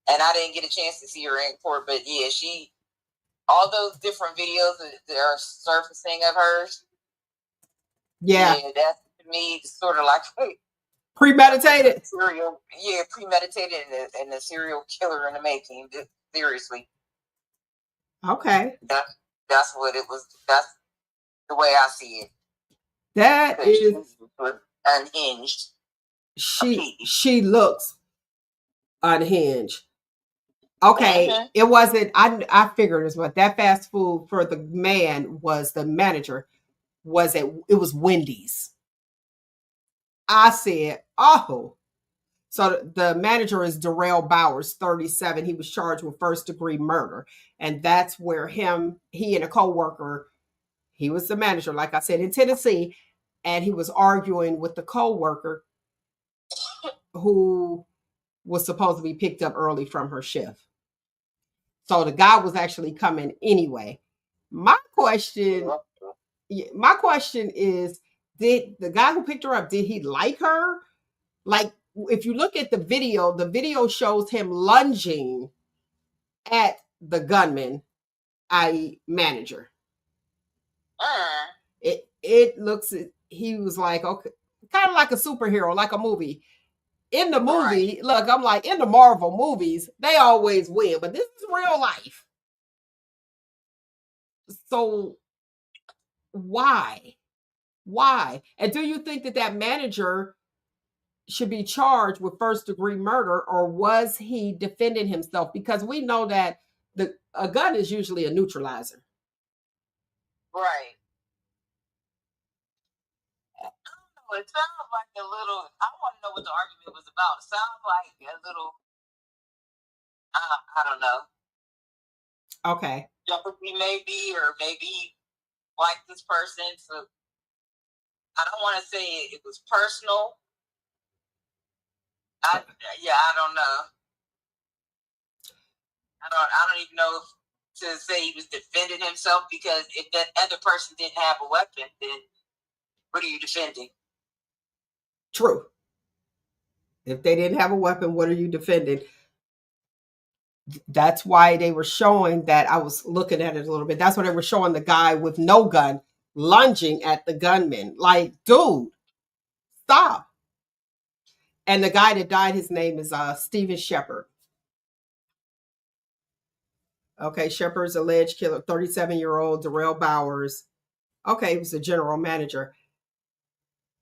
and I didn't get a chance to see her in court, but yeah, all those different videos that are surfacing of hers. Yeah, that's to me sort of like premeditated. Premeditated and a serial killer in the making. Seriously. Okay. That's what it was. That's the way I see it. That is unhinged. She looks unhinged. Okay, It wasn't. I figured as well. That fast food for the man was the manager. It was Wendy's. I said, oh. So the manager is Darrell Bowers, 37. He was charged with first-degree murder. And that's where he and a co-worker, he was the manager, like I said, in Tennessee, and he was arguing with the co-worker who was supposed to be picked up early from her shift. So the guy was actually coming anyway. My question is, did the guy who picked her up, did he like her? Like, if you look at the video shows him lunging at the gunman, i.e., manager. It looks, he was like, okay, kind of like a superhero, like a movie. In the movie, look, I'm like, in the Marvel movies, they always win, but this is real life. So why? And do you think that that manager should be charged with first degree murder, or was he defending himself? Because we know that a gun is usually a neutralizer. Right. It sounds like a little. I want to know what the argument was about. It sounds like a little. I don't know. Okay. Jeopardy, maybe, or maybe like this person. So I don't want to say it was personal. I don't know. I don't even know if to say he was defending himself, because if that other person didn't have a weapon, then what are you defending? True. If they didn't have a weapon, what are you defending? That's why they were showing that. I was looking at it a little bit. That's why they were showing the guy with no gun lunging at the gunman. Like, dude, stop. And the guy that died, his name is Steven Shepard. Okay, Shepard's alleged killer, 37-year-old Darrell Bowers. Okay, he was the general manager.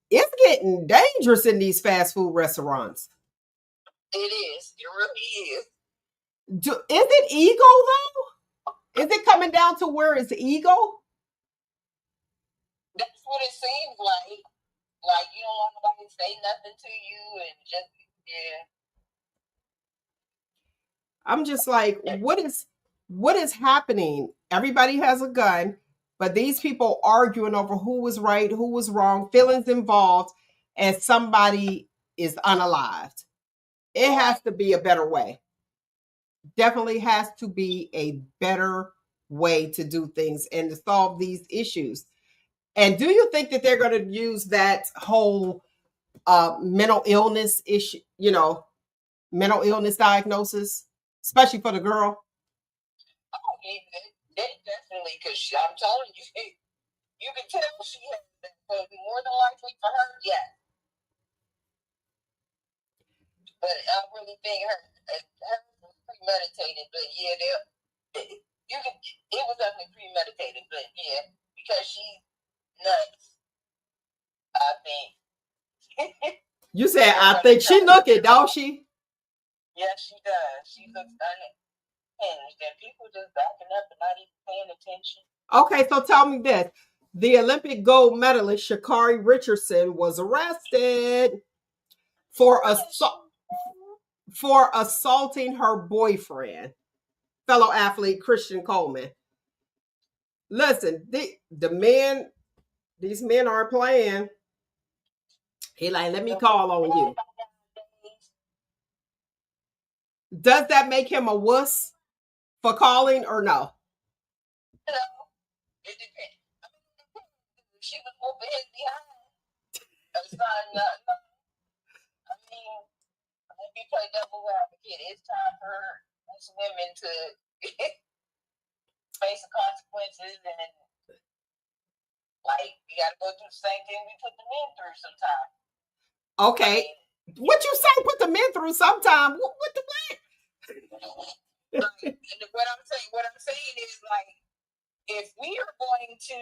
It's getting dangerous in these fast food restaurants. It is. It really is. Is it ego, though? Is it coming down to where it's ego? That's what it seems like. Like, you don't want nobody to say nothing to you, and just, yeah. I'm just like, what is happening? Everybody has a gun, but these people arguing over who was right, who was wrong, feelings involved, and somebody is unalived. It has to be a better way. Definitely has to be a better way to do things and to solve these issues. And do you think that they're going to use that whole mental illness issue, mental illness diagnosis, especially for the girl? Oh, they definitely, because I'm telling you, you can tell she has that, but more than likely for her, yes. But I really think her was premeditated, but yeah, it was definitely premeditated, but yeah, because she's nuts, I think. You said, I think she look it, don't she? Yes, she does. She looks unhinged, and people just backing up and not even paying attention. Okay, so tell me this. The Olympic gold medalist Sha'Carri Richardson was arrested for assaulting her boyfriend, fellow athlete Christian Coleman. Listen, these men aren't playing. He like, let me call on you. Does that make him a wuss for calling or no? No, it depends. She was whooping his behind. I mean, let me play devil's advocate. It's time for us women to face the consequences, and like, we got to go through the same thing we put the men through sometimes. Okay. What you say put the men through sometime? What the what? What I'm saying is, like, if we are going to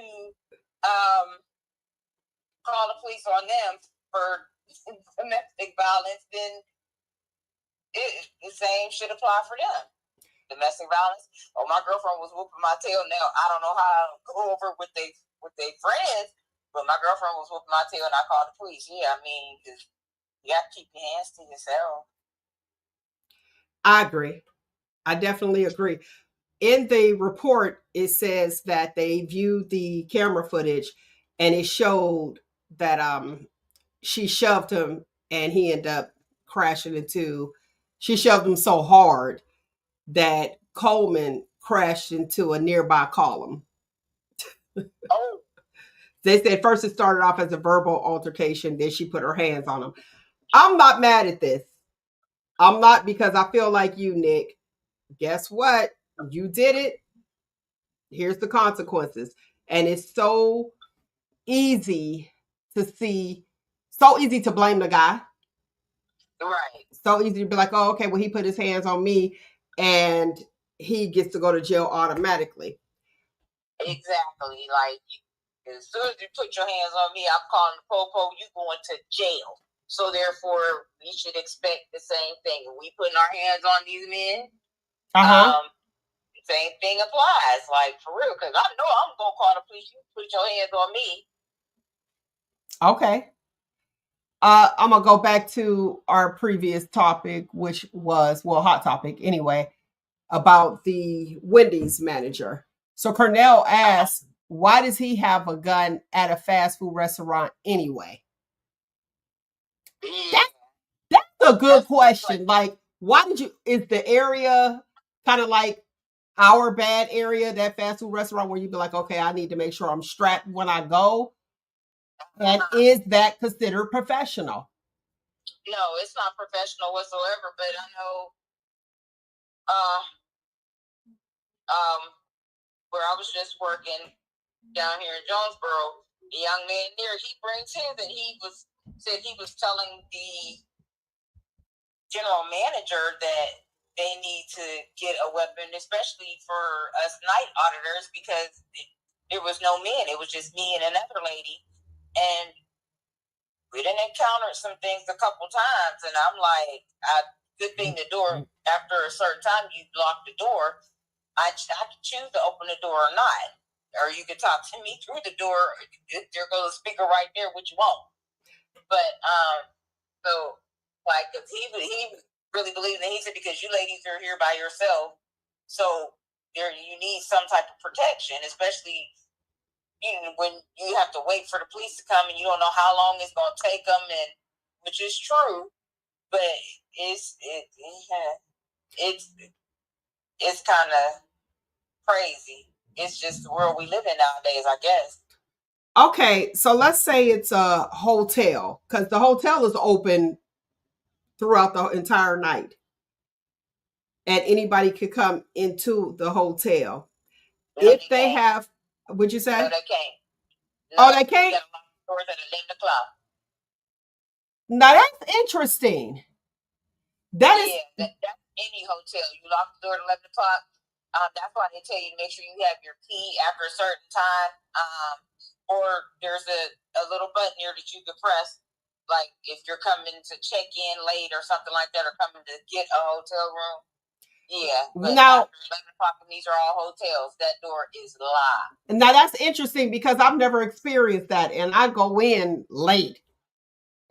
call the police on them for domestic violence, then the same should apply for them. Domestic violence. Oh, my girlfriend was whooping my tail. Now I don't know how to go over with their friends, but my girlfriend was whooping my tail, and I called the police. Yeah, I mean, you got to keep your hands to yourself. I agree. I definitely agree. In the report, it says that they viewed the camera footage, and it showed that she shoved him, and he ended up crashing into. She shoved him so hard that Coleman crashed into a nearby column. Oh. They said first it started off as a verbal altercation, then she put her hands on him. I'm not mad at this. I'm not, because I feel like you, Nick. Guess what? You did it. Here's the consequences. And it's so easy to see, so easy to blame the guy. Right. So easy to be like, oh, okay, well, he put his hands on me and he gets to go to jail automatically. Exactly. Like, as soon as you put your hands on me, I'm calling the popo, you going to jail. So therefore, we should expect the same thing. When we putting our hands on these men, same thing applies. Like, for real, because I know I'm going to call the police. You put your hands on me. Okay. I'm going to go back to our previous topic, which was, well, hot topic anyway, about the Wendy's manager. So Cornell asked, why does he have a gun at a fast food restaurant anyway? Yeah. That's a good question. Like, why did you, is the area kind of like our bad area, that fast food restaurant where you'd be like, okay, I need to make sure I'm strapped when I go? And is that considered professional? No, it's not professional whatsoever, but I know where I was just working down here in Jonesboro, the young man there, he brings his, and said he was telling the general manager that they need to get a weapon, especially for us night auditors, because there was no men. It was just me and another lady. And we didn't encounter some things a couple times. And I'm like, good thing the door, after a certain time, you lock the door. I could choose to open the door or not. Or you could talk to me through the door. There goes a speaker right there, which you won't. But, so, like, cause he really believed that. He said, because you ladies are here by yourself, so you need some type of protection, especially when you have to wait for the police to come and you don't know how long it's going to take them, and which is true, but it's kind of crazy. It's just the world we live in nowadays, I guess. Okay, so let's say it's a hotel, because the hotel is open throughout the entire night, and anybody could come into the hotel. No, if they have, would you say? No, they can't. No, they can't? You got to lock the doors at 11 o'clock. Now that's interesting. That's any hotel. You lock the door at 11 o'clock. That's why they tell you to make sure you have your key after a certain time. Or there's a little button here that you can press, like if you're coming to check in late or something like that, or coming to get a hotel room. Yeah. But now, after 11 o'clock, and these are all hotels, that door is locked. Now that's interesting, because I've never experienced that, and I go in late.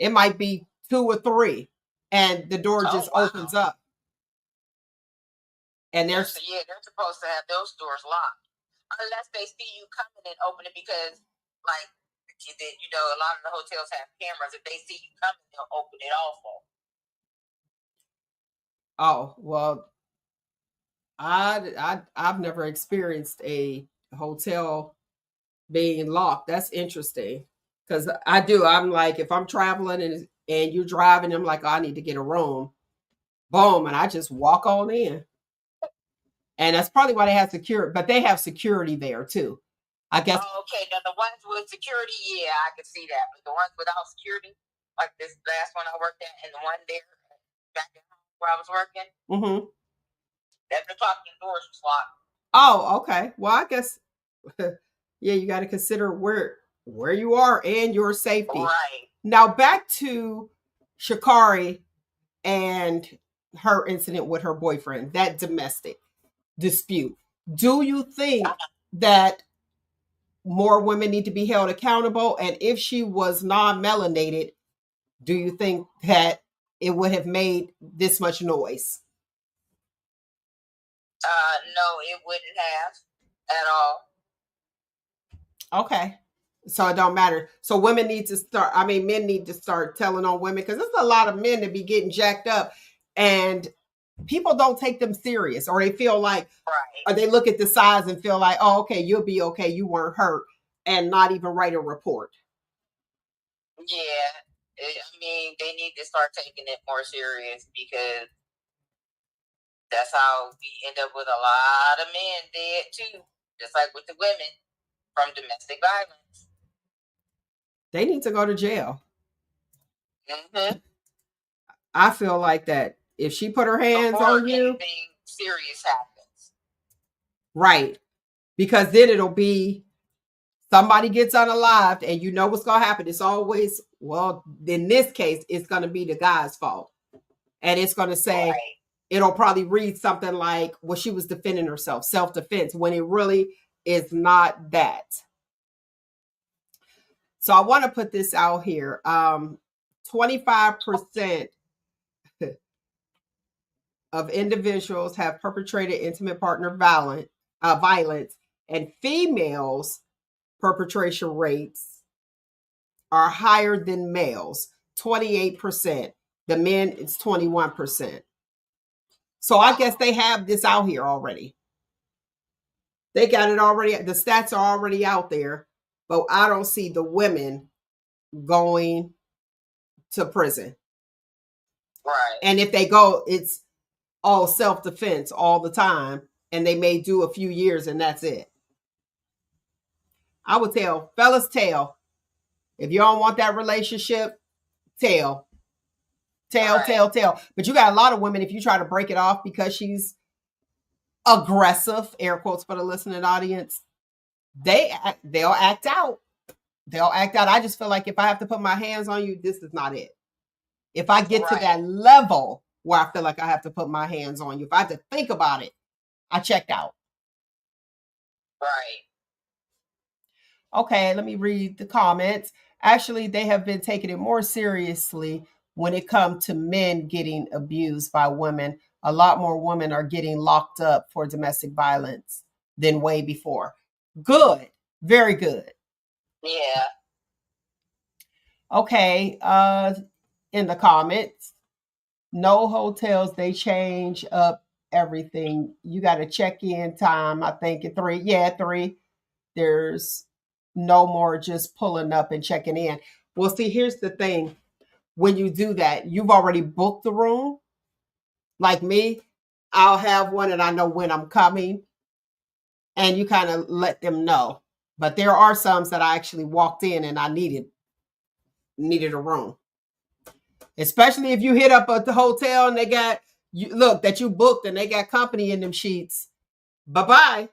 It might be 2 or 3, and the door just opens up. And they're supposed to have those doors locked, unless they see you coming and open it, because like, a lot of the hotels have cameras. If they see you coming, they'll open it also. Oh, well, I've never experienced a hotel being locked. That's interesting, because I'm like, if I'm traveling and you're driving, I'm like, oh, I need to get a room. Boom, and I just walk on in. And that's probably why they have security, but they have security there too, I guess. Oh, okay, now the ones with security, yeah, I can see that. But the ones without security, like this last one I worked at, and the one there back at home where I was working, 11 o'clock, the doors was locked. Oh, okay. Well, I guess, yeah, you got to consider where you are and your safety. Right. Now back to Sha'Carri and her incident with her boyfriend, that domestic dispute. Do you think that more women need to be held accountable? And if she was non-melanated, do you think that it would have made this much noise? No, it wouldn't have at all. Okay. So it don't matter. So women need to start, men need to start telling on women, because there's a lot of men that be getting jacked up, and people don't take them serious, or they feel like, or they look at the size and feel like, oh, okay, you'll be okay, you weren't hurt, and not even write a report. Yeah, I mean, they need to start taking it more serious because that's how we end up with a lot of men dead too, just like with the women from domestic violence. They need to go to jail. Mm-hmm. I feel like that. If she put her hands Before on you, anything serious happens. right. Because then it'll be somebody gets unalived and you know what's going to happen. It's always, well, in this case, it's going to be the guy's fault. And it's going to say, Right. it'll probably read something like, well, she was defending herself, self-defense, when it really is not that. So I want to put this out here. 25% of individuals have perpetrated intimate partner violence, and females' perpetration rates are higher than males, 28%. The men, it's 21%. So I guess they have this out here already. They got it already. The stats are already out there, but I don't see the women going to prison. Right. And if they go, it's all self-defense all the time, and they may do a few years and that's it. I would tell fellas, tell. If you don't want that relationship, tell. Tell. But you got a lot of women, if you try to break it off because she's aggressive, air quotes for the listening audience, they'll act out. They'll act out. I just feel like if I have to put my hands on you, this is not it. If I get to that level where I feel like I have to put my hands on you, if I have to think about it, I checked out. Right. Okay, let me read the comments. Actually, they have been taking it more seriously when it comes to men getting abused by women. A lot more women are getting locked up for domestic violence than way before. Good. Very good. Yeah. Okay, in the comments, no hotels, they change up everything. You got a check-in time, I think at 3. Yeah, 3. There's no more just pulling up and checking in. Well, see, here's the thing. When you do that, you've already booked the room. Like me, I'll have one and I know when I'm coming. And you kind of let them know. But there are some that I actually walked in and I needed a room. Especially if you hit up at the hotel and they got you look that you booked and they got company in them sheets. Bye-bye.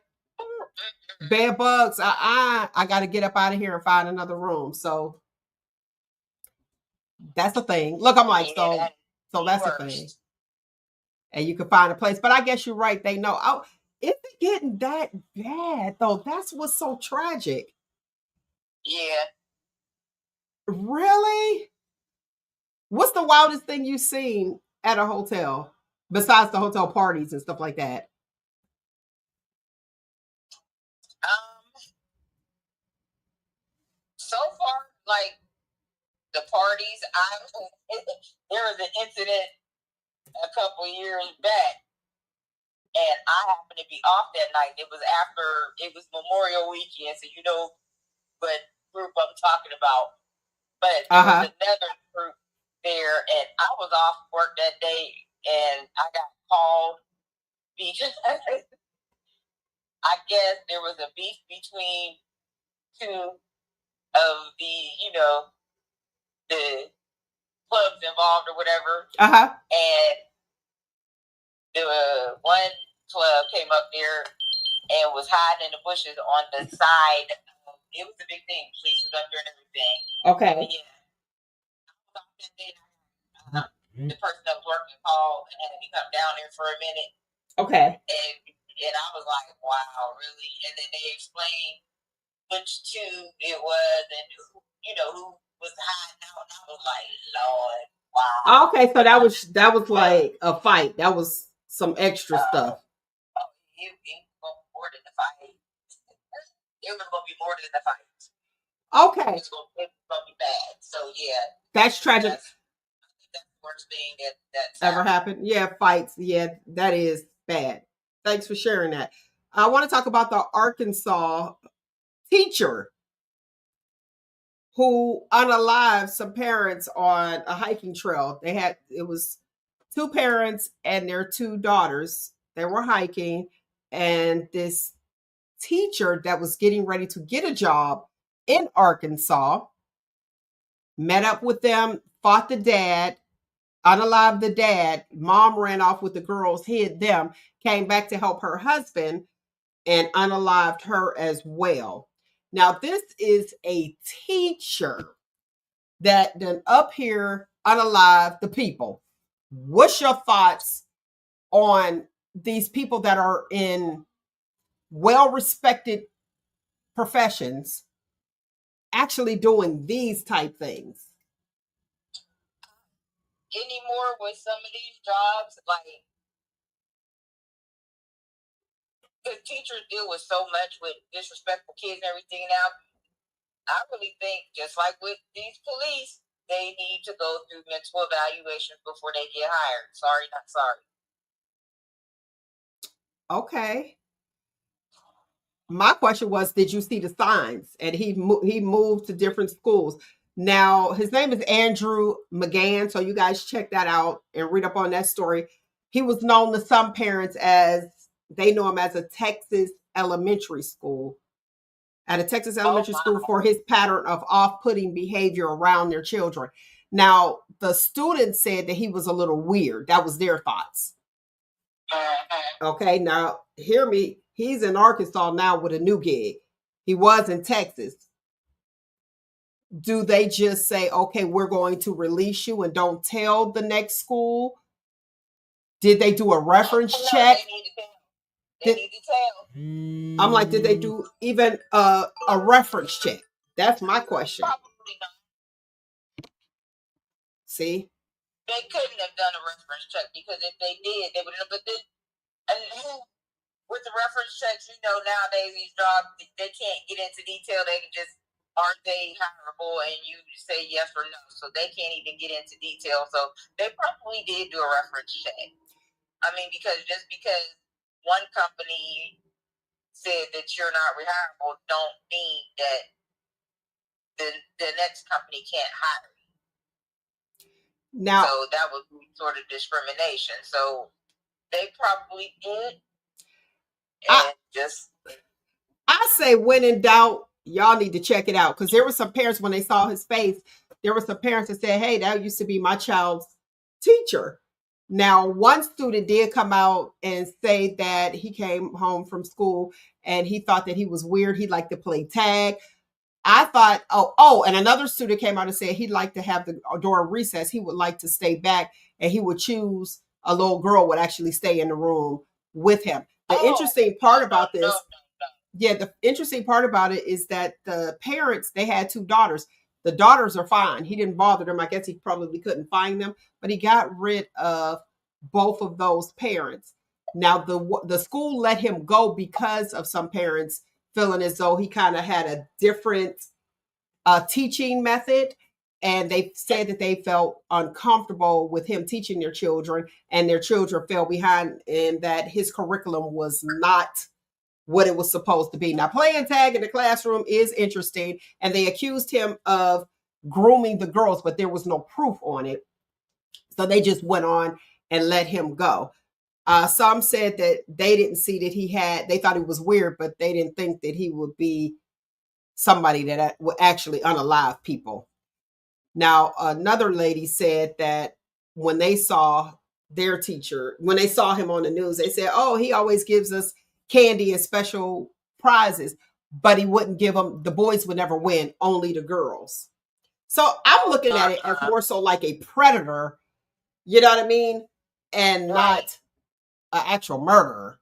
Bed bugs. I got to get up out of here and find another room. So that's the thing. Look, I'm like, so that's the thing. And you can find a place. But I guess you're right. They know. Oh, is it getting that bad though? That's what's so tragic. Yeah. Really? What's the wildest thing you've seen at a hotel besides the hotel parties and stuff like that? So far, like the parties, there was an incident a couple years back, and I happened to be off that night. It was Memorial Weekend, so you know what group I'm talking about. But there was another group there, and I was off work that day, and I got called because I guess there was a beef between two of the, the clubs involved or whatever. And the one club came up there and was hiding in the bushes on the side. It was a big thing. Police was up there and everything. Okay. But yeah. The person that was working called and had me come down there for a minute. Okay. And I was like, wow, really? And then they explained which two it was and who was hiding out. And I was like, Lord, wow. Okay, so that was like a fight. That was some extra stuff. It was more than the fight. It was going to be more than the fight. Okay. It was going to be bad. So yeah. That's tragic. That's the worst thing that's ever happened. Yeah, fights. Yeah, that is bad. Thanks for sharing that. I want to talk about the Arkansas teacher who unalived some parents on a hiking trail. It was two parents and their two daughters. They were hiking, and this teacher that was getting ready to get a job in Arkansas met up with them, fought the dad, unalived the dad. Mom ran off with the girls, hid them, came back to help her husband, and unalived her as well. Now, this is a teacher that then up here unalive the people. What's your thoughts on these people that are in well-respected professions actually doing these type things? Anymore with some of these jobs, like the teachers deal with so much with disrespectful kids and everything now. I really think, just like with these police, they need to go through mental evaluations before they get hired. Sorry, not sorry. Okay. My question was, did you see the signs? And he moved to different schools. Now, his name is Andrew McGann, so you guys check that out and read up on that story. He was known to some parents as, they know him as a Texas elementary school, at a Texas elementary school, for his pattern of off-putting behavior around their children. Now, the students said that he was a little weird. That was their thoughts. Okay, now hear me. He's in Arkansas now with a new gig. He was in Texas. Do they just say, okay, we're going to release you and don't tell the next school? Did they do a reference check? They need to tell. I'm like, did they do even a reference check? That's my question. Probably not. See? They couldn't have done a reference check, because if they did, they would have. But then, with the reference checks, nowadays these jobs, they can't get into detail. They can just, are they hireable, and you say yes or no. So they can't even get into detail. So they probably did do a reference check. I mean, because just because one company said that you're not rehireable, don't mean that the next company can't hire you. Now, so that would be sort of discrimination. So they probably did. And I say, when in doubt, y'all need to check it out. Because there were some parents, when they saw his face, there were some parents that said, hey, that used to be my child's teacher. Now, one student did come out and say that he came home from school and he thought that he was weird. He liked to play tag. I thought, and another student came out and said he'd like to have during recess, he would like to stay back, and he would choose a little girl would actually stay in the room with him. The interesting part about this, the interesting part about it is that the parents, they had two daughters. The daughters are fine. He didn't bother them. I guess he probably couldn't find them, but he got rid of both of those parents. Now, the school let him go because of some parents feeling as though he kind of had a different teaching method. And they said that they felt uncomfortable with him teaching their children, and their children fell behind, and that his curriculum was not what it was supposed to be. Now, playing tag in the classroom is interesting, and they accused him of grooming the girls, but there was no proof on it. So they just went on and let him go. Some said that they didn't see that they thought he was weird, but they didn't think that he would be somebody that would actually unalive people. Now, another lady said that when they saw their teacher, when they saw him on the news, they said, oh, he always gives us candy and special prizes, but he wouldn't give them, the boys would never win, only the girls. So I'm looking at it as more so like a predator, you know what I mean? And not an actual murderer.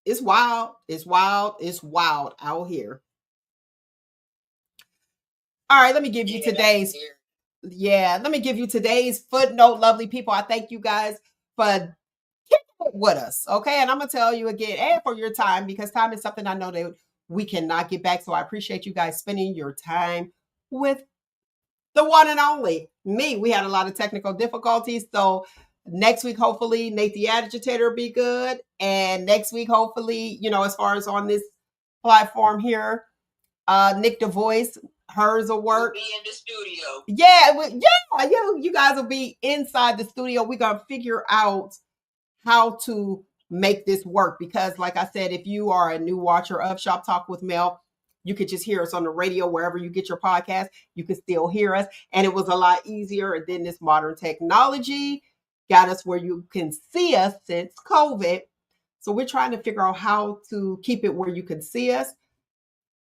It's wild. It's wild. It's wild out here. All right, let me give you today's footnote, lovely people. I thank you guys for kicking it with us, okay? And I'm going to tell you again, and for your time, because time is something I know that we cannot get back. So I appreciate you guys spending your time with the one and only me. We had a lot of technical difficulties. So next week, hopefully, Nate the Agitator will be good. And next week, hopefully, as far as on this platform here, Nick the Voice hers will work. We'll be in the studio. Yeah, you guys will be inside the studio. We're gonna figure out how to make this work because, like I said, if you are a new watcher of Shop Talk with Mel, you could just hear us on the radio wherever you get your podcast. You can still hear us, and it was a lot easier. And then this modern technology got us where you can see us since COVID. So we're trying to figure out how to keep it where you can see us.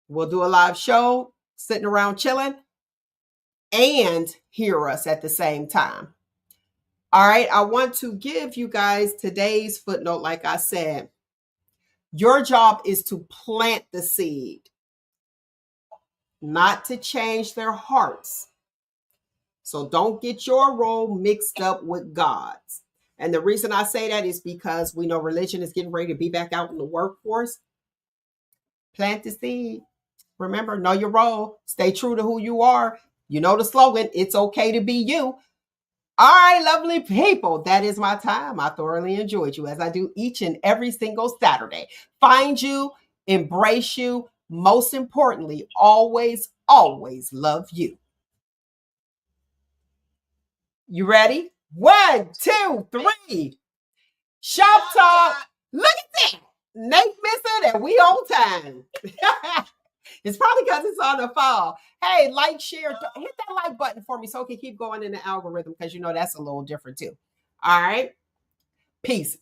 We'll do a live show, sitting around chilling, and hear us at the same time. All right, I want to give you guys today's footnote. Like I said, your job is to plant the seed, not to change their hearts. So don't get your role mixed up with God's. And the reason I say that is because we know religion is getting ready to be back out in the workforce. Plant the seed. Remember, know your role. Stay true to who you are. You know the slogan, it's okay to be you. All right, lovely people, that is my time. I thoroughly enjoyed you as I do each and every single Saturday. Find you, embrace you, most importantly, always, always love you. You ready? 1, 2, 3. Shop Talk. Look at that. Nate missing and we on time. It's probably because it's on the fall. Hey, like, share, hit that like button for me so it can keep going in the algorithm because you know that's a little different too. All right. Peace.